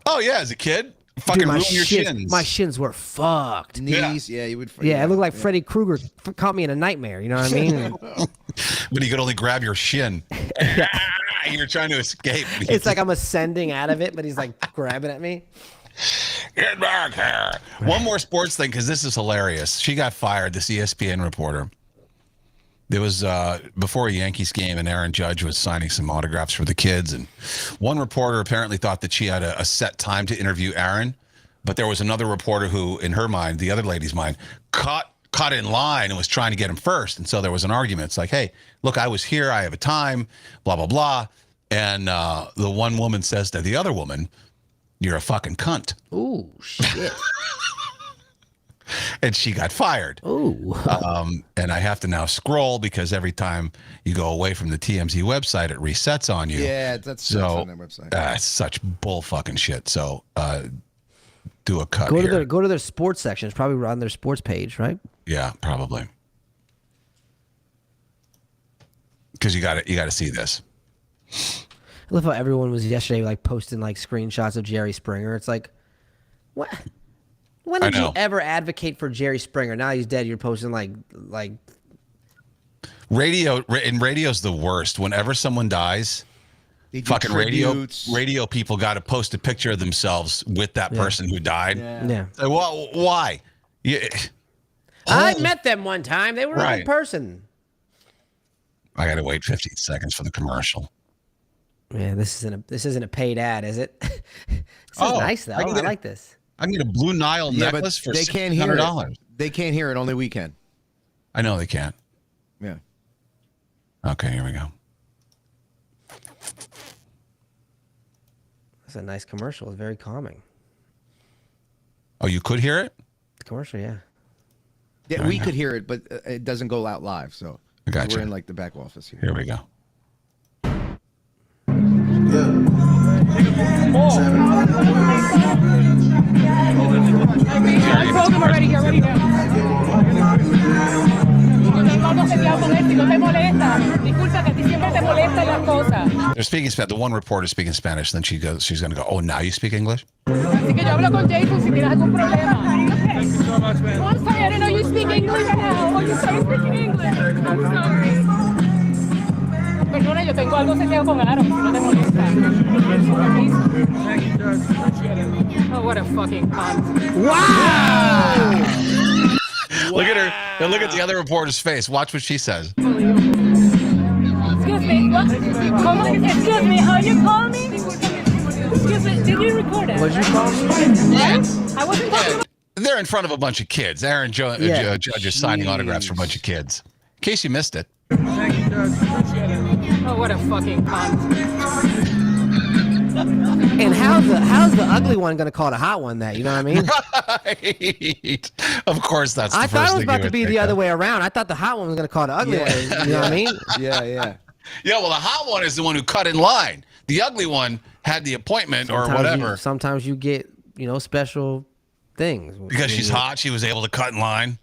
Oh yeah, as a kid, fucking ruin your shins. My shins were fucked. Knees, you would. Yeah, it looked like Freddy Krueger caught me in a nightmare. You know what I mean? When you could only grab your shin. You're trying to escape. It's like I'm ascending out of it, but he's like grabbing at me. Get back here. One more sports thing, because this is hilarious. She got fired, this ESPN reporter. There was before a Yankees game, and Aaron Judge was signing some autographs for the kids. And one reporter apparently thought that she had a set time to interview Aaron. But there was another reporter who, in her mind, the other lady's mind, caught in line and was trying to get him first. And so there was an argument. It's like, hey, look, I was here. I have a time, blah, blah, blah. And the one woman says to the other woman, you're a fucking cunt. Ooh, shit. And she got fired. Ooh. And I have to now scroll because every time you go away from the TMZ website, it resets on you. Yeah, that's on their website. It's such bull fucking shit. So do a cut go here. to their sports section. It's probably on their sports page, right? Yeah, probably. Because you got to see this. I love how everyone was yesterday like posting like screenshots of Jerry Springer. It's like, what? When did you ever advocate for Jerry Springer? Now he's dead. You're posting like radio's the worst. Whenever someone dies, fucking radio people got to post a picture of themselves with that person who died. Yeah. So, well, why? Yeah. I met them one time. They were a good person. I got to wait 15 seconds for the commercial. Yeah, this isn't a paid ad, is it? This is nice though. I like this. I need a Blue Nile necklace for $600. They can't hear it. Only we can. I know they can't. Yeah. Okay, here we go. That's a nice commercial. It's very calming. Oh, you could hear it? The commercial, yeah. Yeah, we could hear it, but it doesn't go out live. So we're in like the back office here. Here we go. program already here, ready now. They're speaking Spanish. The one reporter speaking Spanish. Then she's going to go, oh, now you speak English? Así que yo hablo con Jason si tienes algún problema. Oh, I'm sorry, I didn't know you speak English now. Oh, you started speaking English. I'm sorry. Perdona, yo tengo algo seteado con Aaron, no te molesta. Oh, what a fucking cunt. Wow! Look at her. And look at the other reporter's face. Watch what she says. Excuse me, what? Excuse me, how you call me? Excuse me, did you record it? What'd you call me? What? I wasn't talking about... They're in front of a bunch of kids. Aaron Judge is signing autographs for a bunch of kids. In case you missed it. Oh, what a fucking cunt. And how's the ugly one going to call the hot one that? You know what I mean? Right. Of course, that's the I first thought it was thing about to be the other way around. I thought the hot one was going to call the ugly one. You know what I mean? Yeah. Yeah, well, the hot one is the one who cut in line. The ugly one had the appointment or whatever. Sometimes you get, special things. Because she's hot, she was able to cut in line.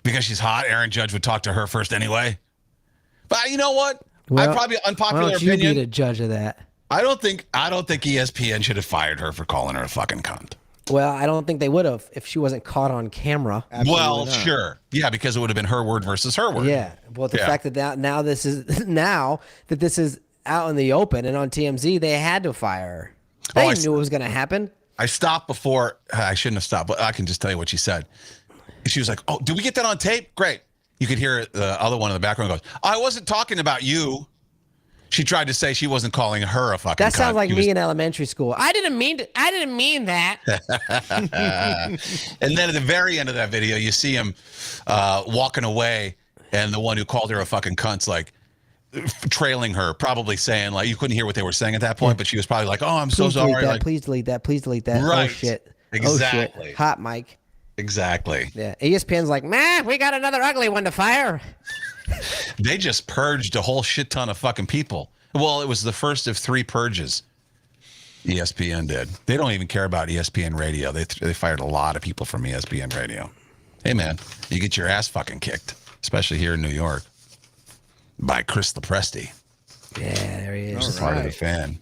Because she's hot, Aaron Judge would talk to her first anyway. But you know what? Well, I probably unpopular why don't you opinion. be the judge of that? I don't think ESPN should have fired her for calling her a fucking cunt. Well, I don't think they would have if she wasn't caught on camera. Well, sure. Yeah, because it would have been her word versus her word. Yeah. Well, the fact that now this is out in the open and on TMZ, they had to fire her. They knew it was going to happen. I stopped before. I shouldn't have stopped, but I can just tell you what she said. She was like, "Oh, did we get that on tape? Great." You could hear the other one in the background goes, "I wasn't talking about you." She tried to say she wasn't calling her a fucking That sounds cunt. like She me in elementary school. I didn't mean that. And then at the very end of that video, you see him walking away, and the one who called her a fucking cunt's like trailing her, probably saying like, you couldn't hear what they were saying at that point, but she was probably like, "Oh, I'm so sorry." Like, Please delete that. Please delete that. Right. Oh shit. Exactly. Oh, shit. Hot mic. Exactly. Yeah. ESPN's like, man, we got another ugly one to fire. They just purged a whole shit ton of fucking people. Well, it was the first of 3 purges. ESPN did. They don't even care about ESPN Radio. They fired a lot of people from ESPN Radio. Hey, man, you get your ass fucking kicked, especially here in New York, by Chris Lepresti. Yeah, there he is. He's part of the fan.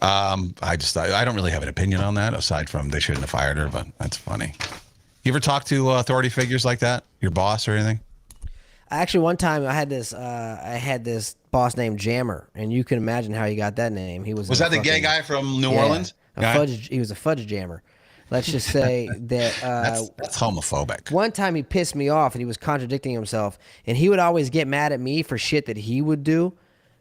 I don't really have an opinion on that, aside from they shouldn't have fired her, but that's funny. You ever talk to authority figures like that? Your boss or anything? Actually, one time I had this boss named Jammer, and you can imagine how he got that name. He was that the gay guy from New Orleans? He was a fudge jammer. Let's just say that that's homophobic. One time he pissed me off, and he was contradicting himself, and he would always get mad at me for shit that he would do.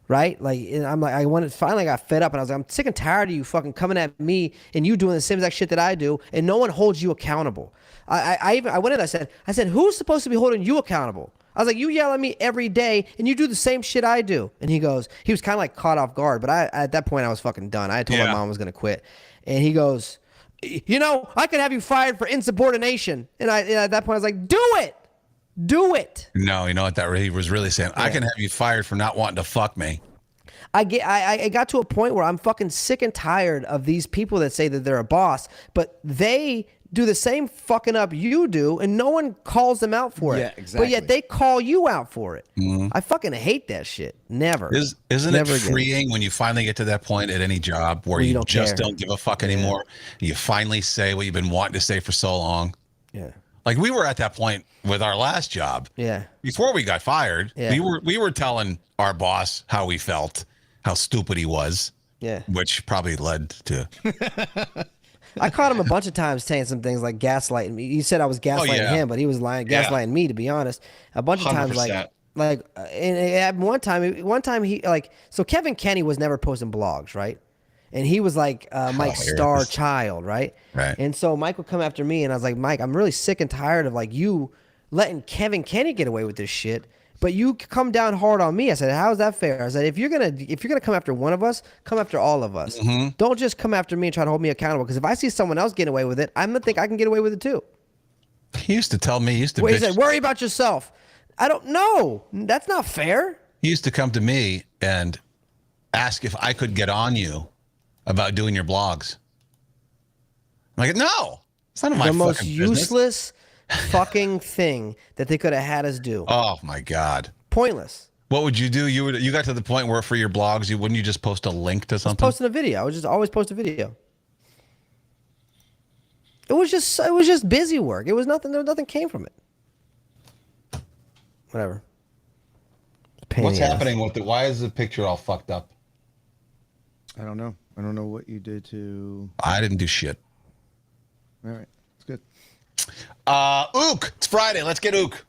Right? Like, and I'm like, finally got fed up, and I was like, I'm sick and tired of you fucking coming at me and you doing the same exact shit that I do, and no one holds you accountable. I went in, I said, who's supposed to be holding you accountable? I was like, you yell at me every day, and you do the same shit I do. And he was kind of like caught off guard, but at that point I was fucking done. I told my mom I was going to quit. And he goes, I could have you fired for insubordination. And at that point I was like, do it. Do it. No, you know what that he was really saying? Yeah. I can have you fired for not wanting to fuck me. I got to a point where I'm fucking sick and tired of these people that say that they're a boss, but they do the same fucking up you do, and no one calls them out for it. Yeah, exactly. But yet they call you out for it. Mm-hmm. I fucking hate that shit. Never. Isn't it freeing when you finally get to that point at any job where you just don't give a fuck anymore? You finally say what you've been wanting to say for so long. Yeah. Like we were at that point with our last job. Yeah. Before we got fired, we were telling our boss how we felt, how stupid he was. Yeah. Which probably led to. I caught him a bunch of times saying some things like gaslighting me. He said I was gaslighting him, but he was gaslighting me, to be honest. A bunch of times, 100%. And one time he so Kevin Kenny was never posting blogs, right? And he was like Mike's star child, right? Right. And so Mike would come after me, and I was like, Mike, I'm really sick and tired of like you letting Kevin Kenny get away with this shit, but you come down hard on me. I said, how is that fair? I said, if you're gonna come after one of us, come after all of us. Mm-hmm. Don't just come after me and try to hold me accountable. Because if I see someone else getting away with it, I'm gonna think I can get away with it too. He used to tell me, he said, worry about yourself. I don't know. That's not fair. He used to come to me and ask if I could get on you about doing your blogs. I'm like, no, it's none of my fucking business. The most useless fucking thing that they could have had us do. Oh my God. Pointless. What would you do? You got to the point where for your blogs, wouldn't you just post a link to something? I was posting a video. I would just always post a video. It was just busy work. It was nothing. Nothing came from it. Whatever. What's happening with it? Why is the picture all fucked up? I don't know. I don't know what you did to. I didn't do shit. All right, it's good. Ook. It's Friday. Let's get Ook.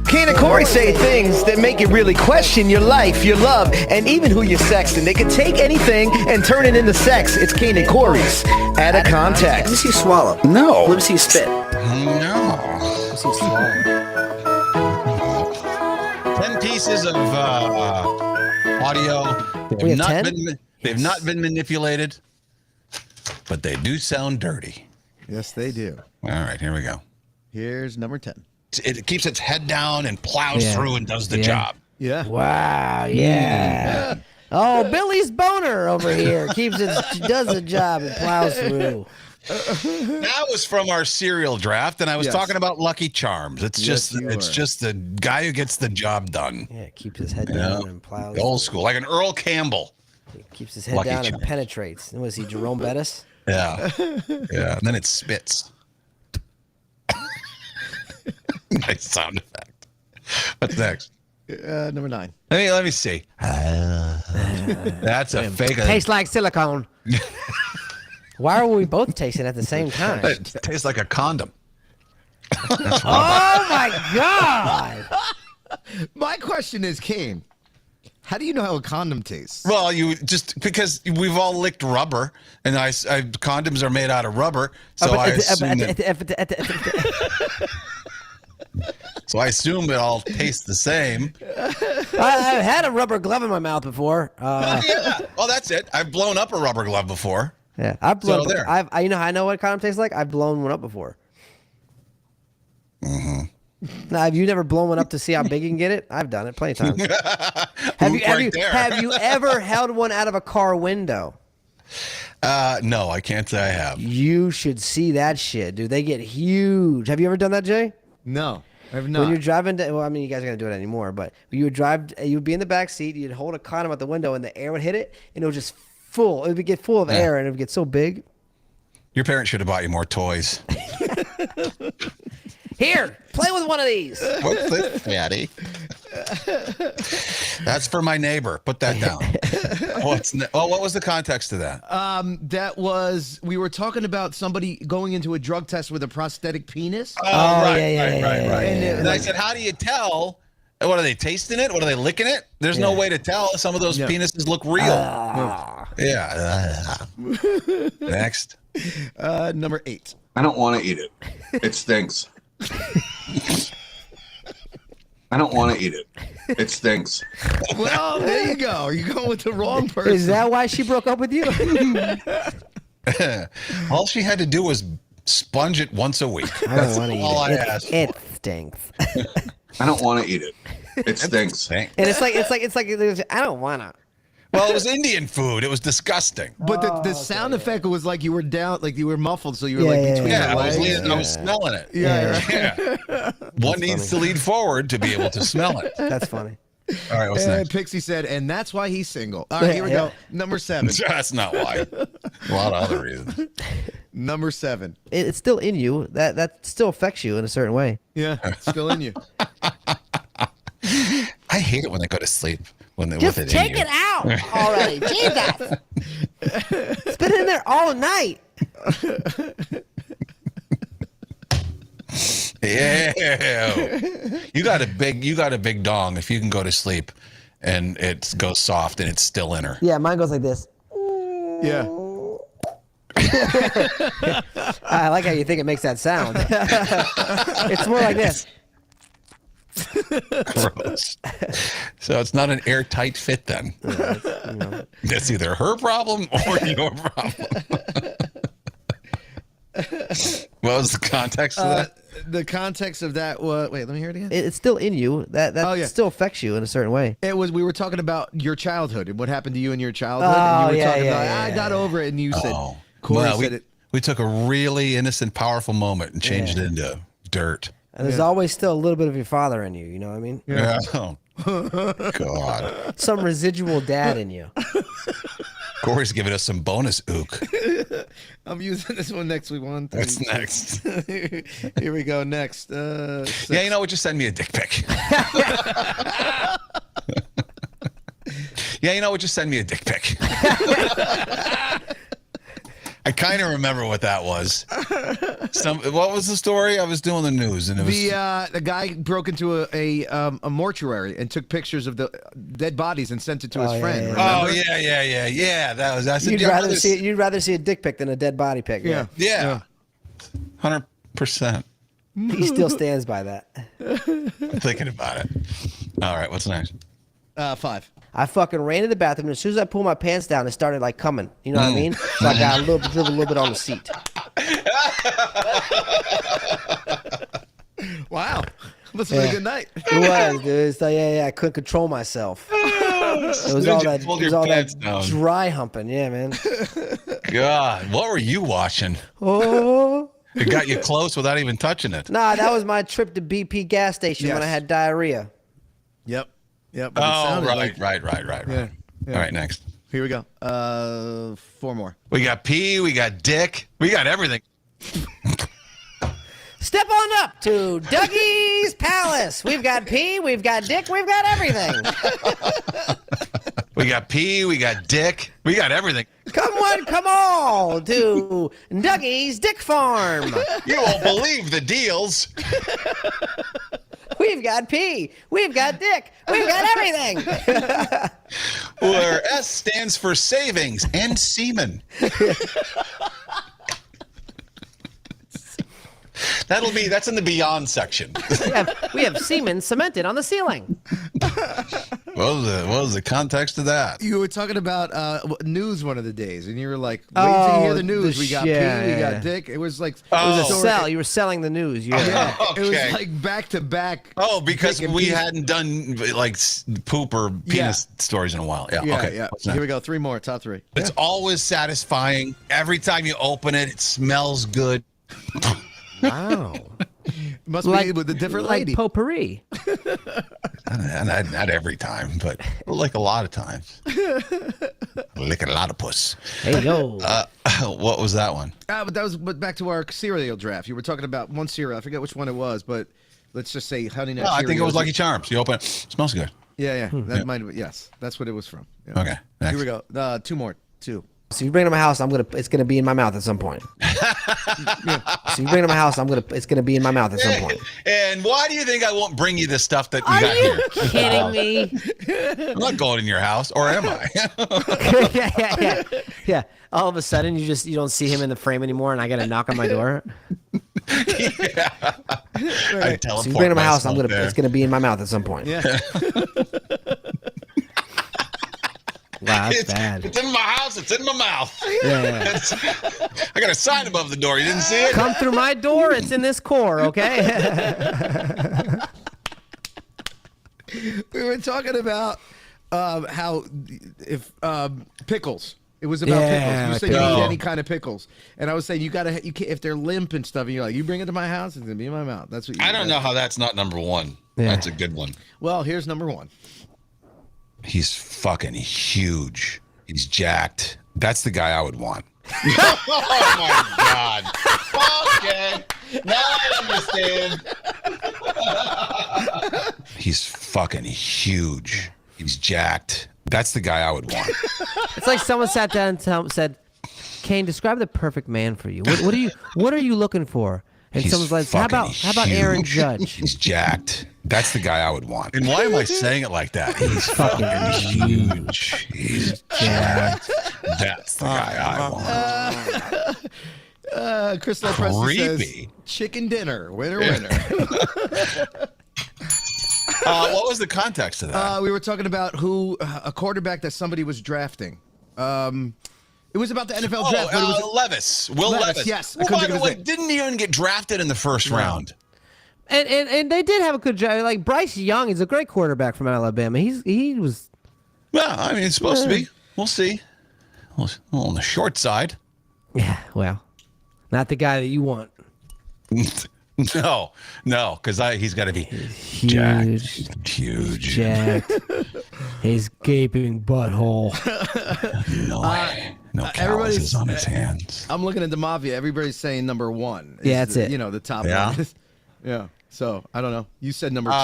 Kane and Corey say things that make you really question your life, your love, and even who you're sexting. They can take anything and turn it into sex. It's Kane and Corey's Out of Context. Let me see you swallow. No. Let me see you spit. No. Let me see you swallow. 10 pieces of audio. They've not been manipulated, but they do sound dirty. Yes, they do. All right, here we go. Here's number 10. It keeps its head down and plows through and does the job. Yeah. Wow. Yeah. Oh, Billy's boner over here does the job and plows through. That was from our cereal draft, and I was talking about Lucky Charms. It's just the guy who gets the job done. Yeah, keeps his head down and plows. Old school, like an Earl Campbell. He keeps his head Lucky down Charms. And penetrates. And was he Jerome Bettis? Yeah. Yeah. And then it spits. Nice sound effect. What's next? Number 9. Let me see. That's a fake. Tastes like silicone. Why are we both tasting at the same time? It tastes like a condom. Oh my God! My question is, Kane, how do you know how a condom tastes? Well, you just because we've all licked rubber, and condoms are made out of rubber, so I assume so I assume it all tastes the same. I've had a rubber glove in my mouth before. Yeah. Well, that's it. I've blown up a rubber glove before. Yeah, I've blown. So there. I know what a condom tastes like. I've blown one up before. Mm-hmm. Now, have you never blown one up to see how big you can get it? I've done it plenty of times. Have you ever held one out of a car window? No, I can't say I have. You should see that shit, dude. They get huge. Have you ever done that, Jay? No, I have not. When you're driving, well, I mean, you guys are gonna do it anymore, but you would drive, you'd be in the back seat, you'd hold a condom out the window, and the air would hit it, and it would just full. It would get full of air, and it would get so big. Your parents should have bought you more toys. Here, play with one of these. What's this, Daddy? That's for my neighbor. Put that down. What was the context of that? That was, we were talking about somebody going into a drug test with a prosthetic penis. Oh, right. And I said, how do you tell? What are they tasting it? What are they licking it? There's no way to tell. Some of those penises look real. Yeah. Next. Number 8. I don't want to eat it. It stinks. I don't want to eat it. It stinks. Well, there you go. You're going with the wrong person. Is that why she broke up with you? All she had to do was sponge it once a week. That's all I asked. It stinks. I don't want to eat it. It stinks. And it's like I don't wanna. Well, it was Indian food. It was disgusting. But the sound effect was like you were down, like you were muffled, so you were between your legs. I was smelling it. Yeah. One needs to lead forward to be able to smell it. That's funny. All right, what's next? Pixie said, and that's why he's single. All right, here we go. Number 7. That's not why. A lot of other reasons. Number 7. It's still in you. That still affects you in a certain way. Yeah, it's still in you. I hate it when they go to sleep. Just take it out already. Jesus. It's been in there all night. Yeah. You got a big dong if you can go to sleep and it goes soft and it's still in her. Yeah, mine goes like this. Yeah. I like how you think it makes that sound. It's more like this. Gross. So it's not an airtight fit then. That's either her problem or your problem. What was the context of that? The context of that was, wait, let me hear it again. It's still in you. That still affects you in a certain way. It was, we were talking about your childhood and what happened to you in your childhood. And you were talking about, I got over it, and you said, Corey said it. We took a really innocent, powerful moment and changed it into dirt. And there's always still a little bit of your father in you. You know what I mean? Yeah. Oh, God. Some residual dad in you. Corey's giving us some bonus ook. I'm using this one next week. What's next? Here we go. Next. Yeah, you know what? Just send me a dick pic. Yeah, you know what? Just send me a dick pic. I kind of remember what that was. What was the story? I was doing the news, and it was the guy broke into a mortuary and took pictures of the dead bodies and sent it to his friend. Remember? Oh yeah. That was. I said, you'd rather see a dick pic than a dead body pic. Yeah. 100%. He still stands by that. I'm thinking about it. All right, what's next? 5. I fucking ran to the bathroom, and as soon as I pulled my pants down, it started like coming. You know what I mean? So I got a little bit on the seat. Wow. Must have been a good night. It was, dude. It's like, I couldn't control myself. It was all that dry humping. Yeah, man. God, what were you watching? Oh. It got you close without even touching it. Nah, that was my trip to BP gas station when I had diarrhea. Yep. Oh, right. Yeah. All right, next. Here we go. 4 more. We got pee, we got dick, we got everything. Step on up to Dougie's Palace. We've got pee, we've got dick, we've got everything. We got pee, we got dick, we got everything. Come on to Dougie's Dick Farm. You won't believe the deals. We've got pee. We've got dick. We've got everything. Where S stands for savings and semen. That's in the beyond section. we have semen cemented on the ceiling. What was the context of that? You were talking about news one of the days, and you were like, wait till you hear the news. We got pee, we got dick. It was like... It was a sell. You were selling the news. Yeah. Okay. It was like back to back. Oh, because we hadn't done like poop or penis stories in a while. Yeah. Okay. Yeah. Here we go. 3 more. Top 3. It's always satisfying. Every time you open it, it smells good. Wow. Must be with a different lady. Like potpourri. Not every time, but like a lot of times. Lick a lot of puss. Hey, yo. What was that one? But that was back to our cereal draft. You were talking about one cereal. I forget which one it was, but let's just say Honey Nut I think it was Lucky Charms. You open it. Smells good. Yeah. That might have, yes. That's what it was from. Yeah. Okay. Next. Here we go. 2 more. 2. So you bring it to my house, it's gonna be in my mouth at some point. So you bring it to my house, it's gonna be in my mouth at some point. And why do you think I won't bring you the stuff that you got here? Are you kidding me? I'm not going in your house, or am I? Yeah. All of a sudden, you don't see him in the frame anymore, and I got to knock on my door. Yeah. I teleport so you bring it to my house, myself there. it's gonna be in my mouth at some point. Yeah. Wow, that's bad. It's in my house. It's in my mouth. Yeah. I got a sign above the door. You didn't see it? Come through my door. It's in this core, okay? We were talking about how if pickles. It was about pickles. You said you eat any kind of pickles, and I was saying you can't, if they're limp and stuff. And you're like, you bring it to my house, it's gonna be in my mouth. That's what you I don't know how that's not number 1. Yeah. That's a good one. Well, here's number 1. He's fucking huge. He's jacked. That's the guy I would want. Oh my God. Okay. Now I understand. He's fucking huge. He's jacked. That's the guy I would want. It's like someone sat down and said, Kane, describe the perfect man for you. What are you looking for? And He's someone's like, how about Aaron Judge? He's jacked. That's the guy I would want. And why am I saying it like that? He's fucking huge. He's jacked. That's the guy I want. Chris Lopez says, chicken dinner. Winner. What was the context of that? We were talking about a quarterback that somebody was drafting. It was about the NFL draft. But it was Levis. Will Levis. Yes. Well, by the way, didn't even get drafted in the first round. And they did have a good job. Like Bryce Young is a great quarterback from Alabama. He was. Well, I mean, it's supposed to be. We'll see. Well, on the short side. Yeah. Well, not the guy that you want. No, because he's got to be huge. Huge. Jacked. His gaping butthole. No way. No calluses on his hands. I'm looking at the Mafia. Everybody's saying number 1. Yeah, that's it. You know, the top one. Yeah. So, I don't know. You said number 2.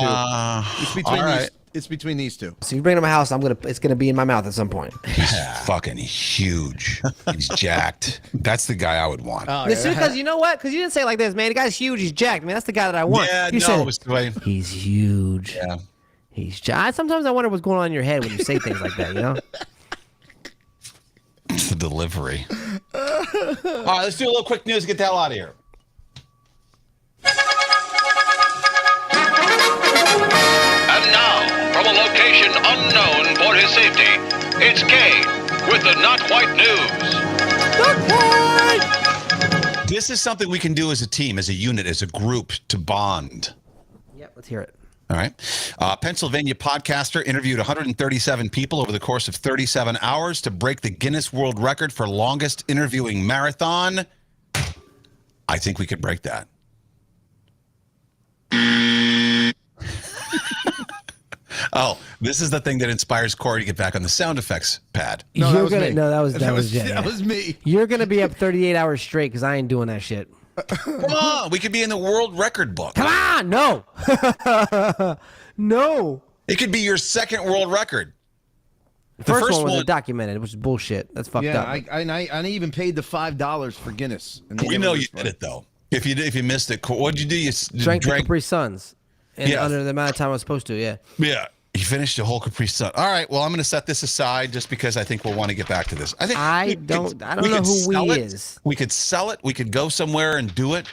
It's between it's between these 2. So you bring it to my house, it's gonna be in my mouth at some point. He's fucking huge. He's jacked. That's the guy I would want. Because you know what? Because you didn't say it like this, man. The guy's huge. He's jacked. Man, that's the guy that I want. Yeah, you no, it was the way. He's huge. Yeah. He's jacked. Sometimes I wonder what's going on in your head when you say things like that. You know. It's the delivery. All right, let's do a little quick news. Get the hell out of here. And now, from a location unknown for his safety, it's Kane with the Not Quite News. Not Quite! This is something we can do as a team, as a unit, as a group to bond. Yep, let's hear it. All right. Pennsylvania podcaster interviewed 137 people over the course of 37 hours to break the Guinness World Record for longest interviewing marathon. I think we could break that. Oh, this is the thing that inspires Corey to get back on the sound effects pad. No, that was me. No, that was Jen. That was me. You're gonna be up 38 hours straight because I ain't doing that shit. Come on, we could be in the world record book. Come on, no. No. It could be your second world record. The first one was documented, which is bullshit. That's fucked up. I even paid the $5 for Guinness. We know you did it though. If you missed it, what did you do? You drank the Capri Suns. under the amount of time I was supposed to. Yeah. Yeah. He finished a whole Capri Sun. All right. Well, I'm going to set this aside just because I think we'll want to get back to this. I don't know who we is. We could sell it. We could go somewhere and do it.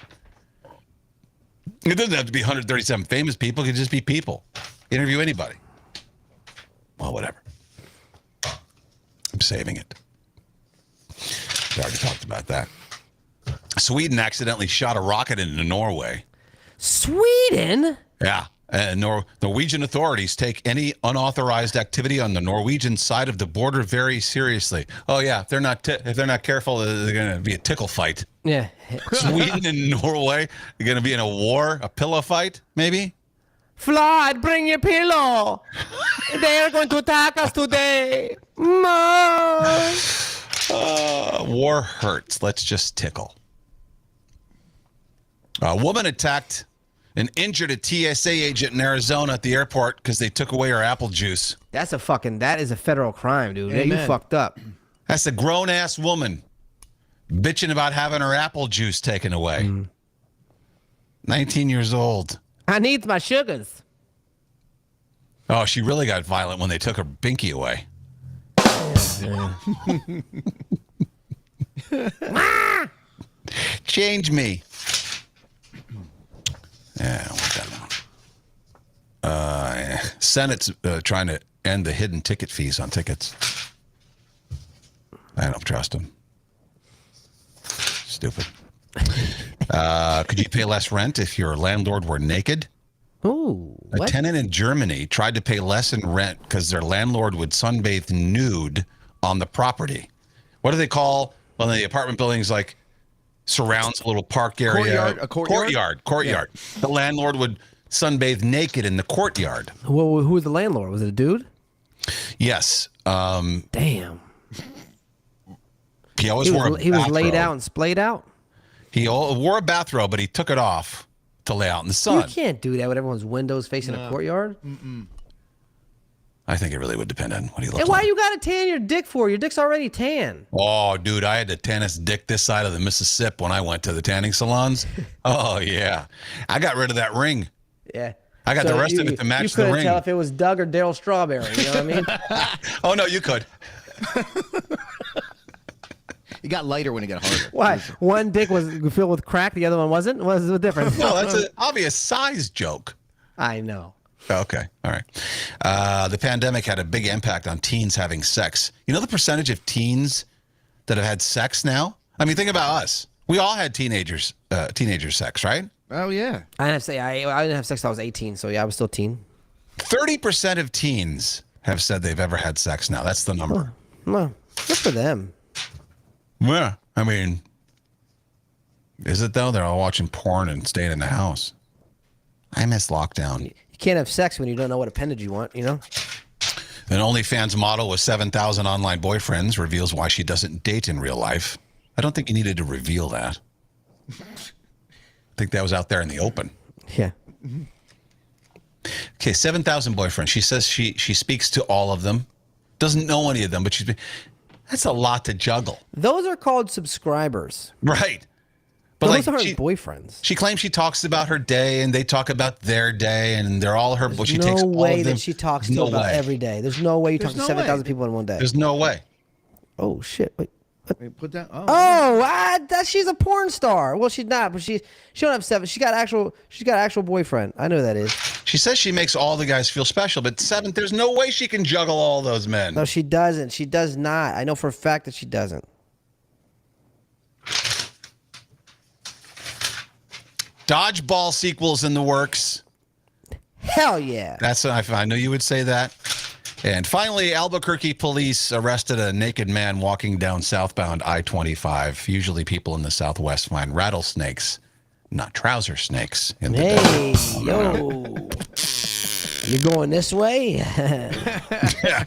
It doesn't have to be 137 famous people. It could just be people. Interview anybody. Well, whatever. I'm saving it. We already talked about that. Sweden accidentally shot a rocket into Norway. Sweden? Yeah. Norwegian authorities take any unauthorized activity on the Norwegian side of the border very seriously. Oh yeah, if they're not careful, they're going to be a tickle fight. Yeah. Sweden and Norway are going to be in a war, a pillow fight, maybe. Floyd, bring your pillow. They are going to attack us today. No. War hurts. Let's just tickle. A woman attacked and injured a TSA agent in Arizona at the airport because they took away her apple juice. That is a federal crime, dude. Amen. You fucked up. That's a grown-ass woman bitching about having her apple juice taken away. 19 years old. I need my sugars. Oh, she really got violent when they took her binky away. Change me. Yeah, Senate's trying to end the hidden ticket fees on tickets. I don't trust them. Stupid. Could you pay less rent if your landlord were naked? Ooh. A tenant in Germany tried to pay less in rent because their landlord would sunbathe nude on the property. What do they call when the apartment buildings like surrounds a little park area? Courtyard. Yeah. The landlord would sunbathe naked in the courtyard. Well, who was the landlord? Was it a dude? Yes. Damn. He always wore a bathrobe. He was laid out and splayed out? He wore a bathrobe, but he took it off to lay out in the sun. You can't do that with everyone's windows facing a courtyard. I think it really would depend on what he looked And why like. you got to tan your dick for? Your dick's already tan. Oh, dude, I had to tan his dick this side of the Mississippi when I went to the tanning salons. Oh, yeah. I got rid of that ring. Yeah. I got the rest of it to match the ring. You couldn't tell if it was Doug or Daryl Strawberry. You know what I mean? Oh, no, you could. It got lighter when it got harder. Why? One dick was filled with crack, the other one wasn't? What's the difference? No, that's an obvious size joke. I know. Okay. All right. The pandemic had a big impact on teens having sex. You know the percentage of teens that have had sex now? I mean, think about us. We all had teenager sex, right? Oh, yeah. I didn't have sex till I was 18, so yeah, I was still teen. 30% of teens have said they've ever had sex now. That's the number. Well, good for them. Yeah. I mean, is it though? They're all watching porn and staying in the house. I miss lockdown. You can't have sex when you don't know what appendage you want, you know? An OnlyFans model with 7,000 online boyfriends reveals why she doesn't date in real life. I don't think you needed to reveal that. I think that was out there in the open. Yeah. Okay, 7,000 boyfriends. She says she speaks to all of them. Doesn't know any of them, but that's a lot to juggle. Those are called subscribers. Right. But those aren't boyfriends. She claims she talks about her day, and they talk about their day, and they're all her. There's she no takes all way of them. that she talks to about every day. There's no way you talk to 7,000 people in one day. There's no way. Oh shit! Wait. Put that. She's a porn star. Well, she's not, but she don't have seven. She's got actual boyfriend. I know who that is. She says she makes all the guys feel special, but there's no way she can juggle all those men. No, she doesn't. She does not. I know for a fact that she doesn't. Dodgeball sequels in the works. Hell yeah. I knew you would say that. And finally, Albuquerque police arrested a naked man walking down southbound I-25. Usually people in the Southwest find rattlesnakes, not trouser snakes. In the Hey, yo. You're going this way? Yeah.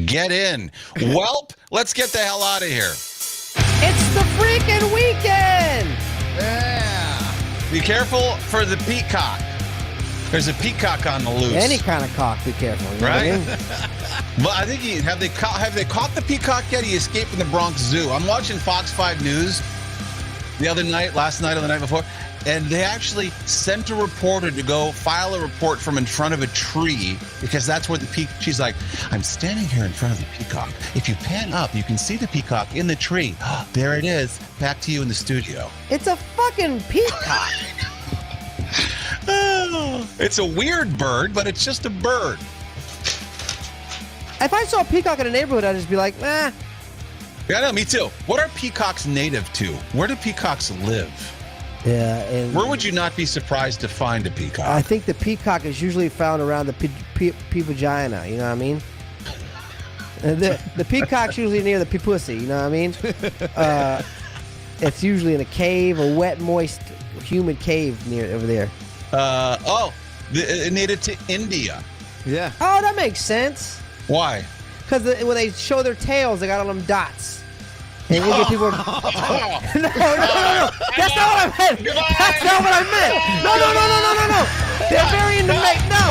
Get in. Welp, let's get the hell out of here. It's the freaking weekend. Yeah. Be careful for the peacock. There's a peacock on the loose. Any kind of cock, be careful. You know Right? what I mean? Well, I think have they caught the peacock yet? He escaped from the Bronx Zoo. I'm watching Fox 5 News last night or the night before. And they actually sent a reporter to go file a report from in front of a tree because that's where the peacock. She's like, I'm standing here in front of the peacock. If you pan up, you can see the peacock in the tree. There it is. Back to you in the studio. It's a fucking peacock. It's a weird bird, but it's just a bird. If I saw a peacock in a neighborhood, I'd just be like, eh. Yeah, no, me too. What are peacocks native to? Where do peacocks live? Yeah, and where would you not be surprised to find a peacock? I think the peacock is usually found around the vagina. You know what I mean? The peacock's usually near the pussy. You know what I mean? It's usually in a cave, a wet, moist, humid cave near over there. Native to India. Yeah. Oh, that makes sense. Why? Because when they show their tails, they got all them dots. And you get people. No. That's not what I meant. That's not what I meant. No. They're very into no.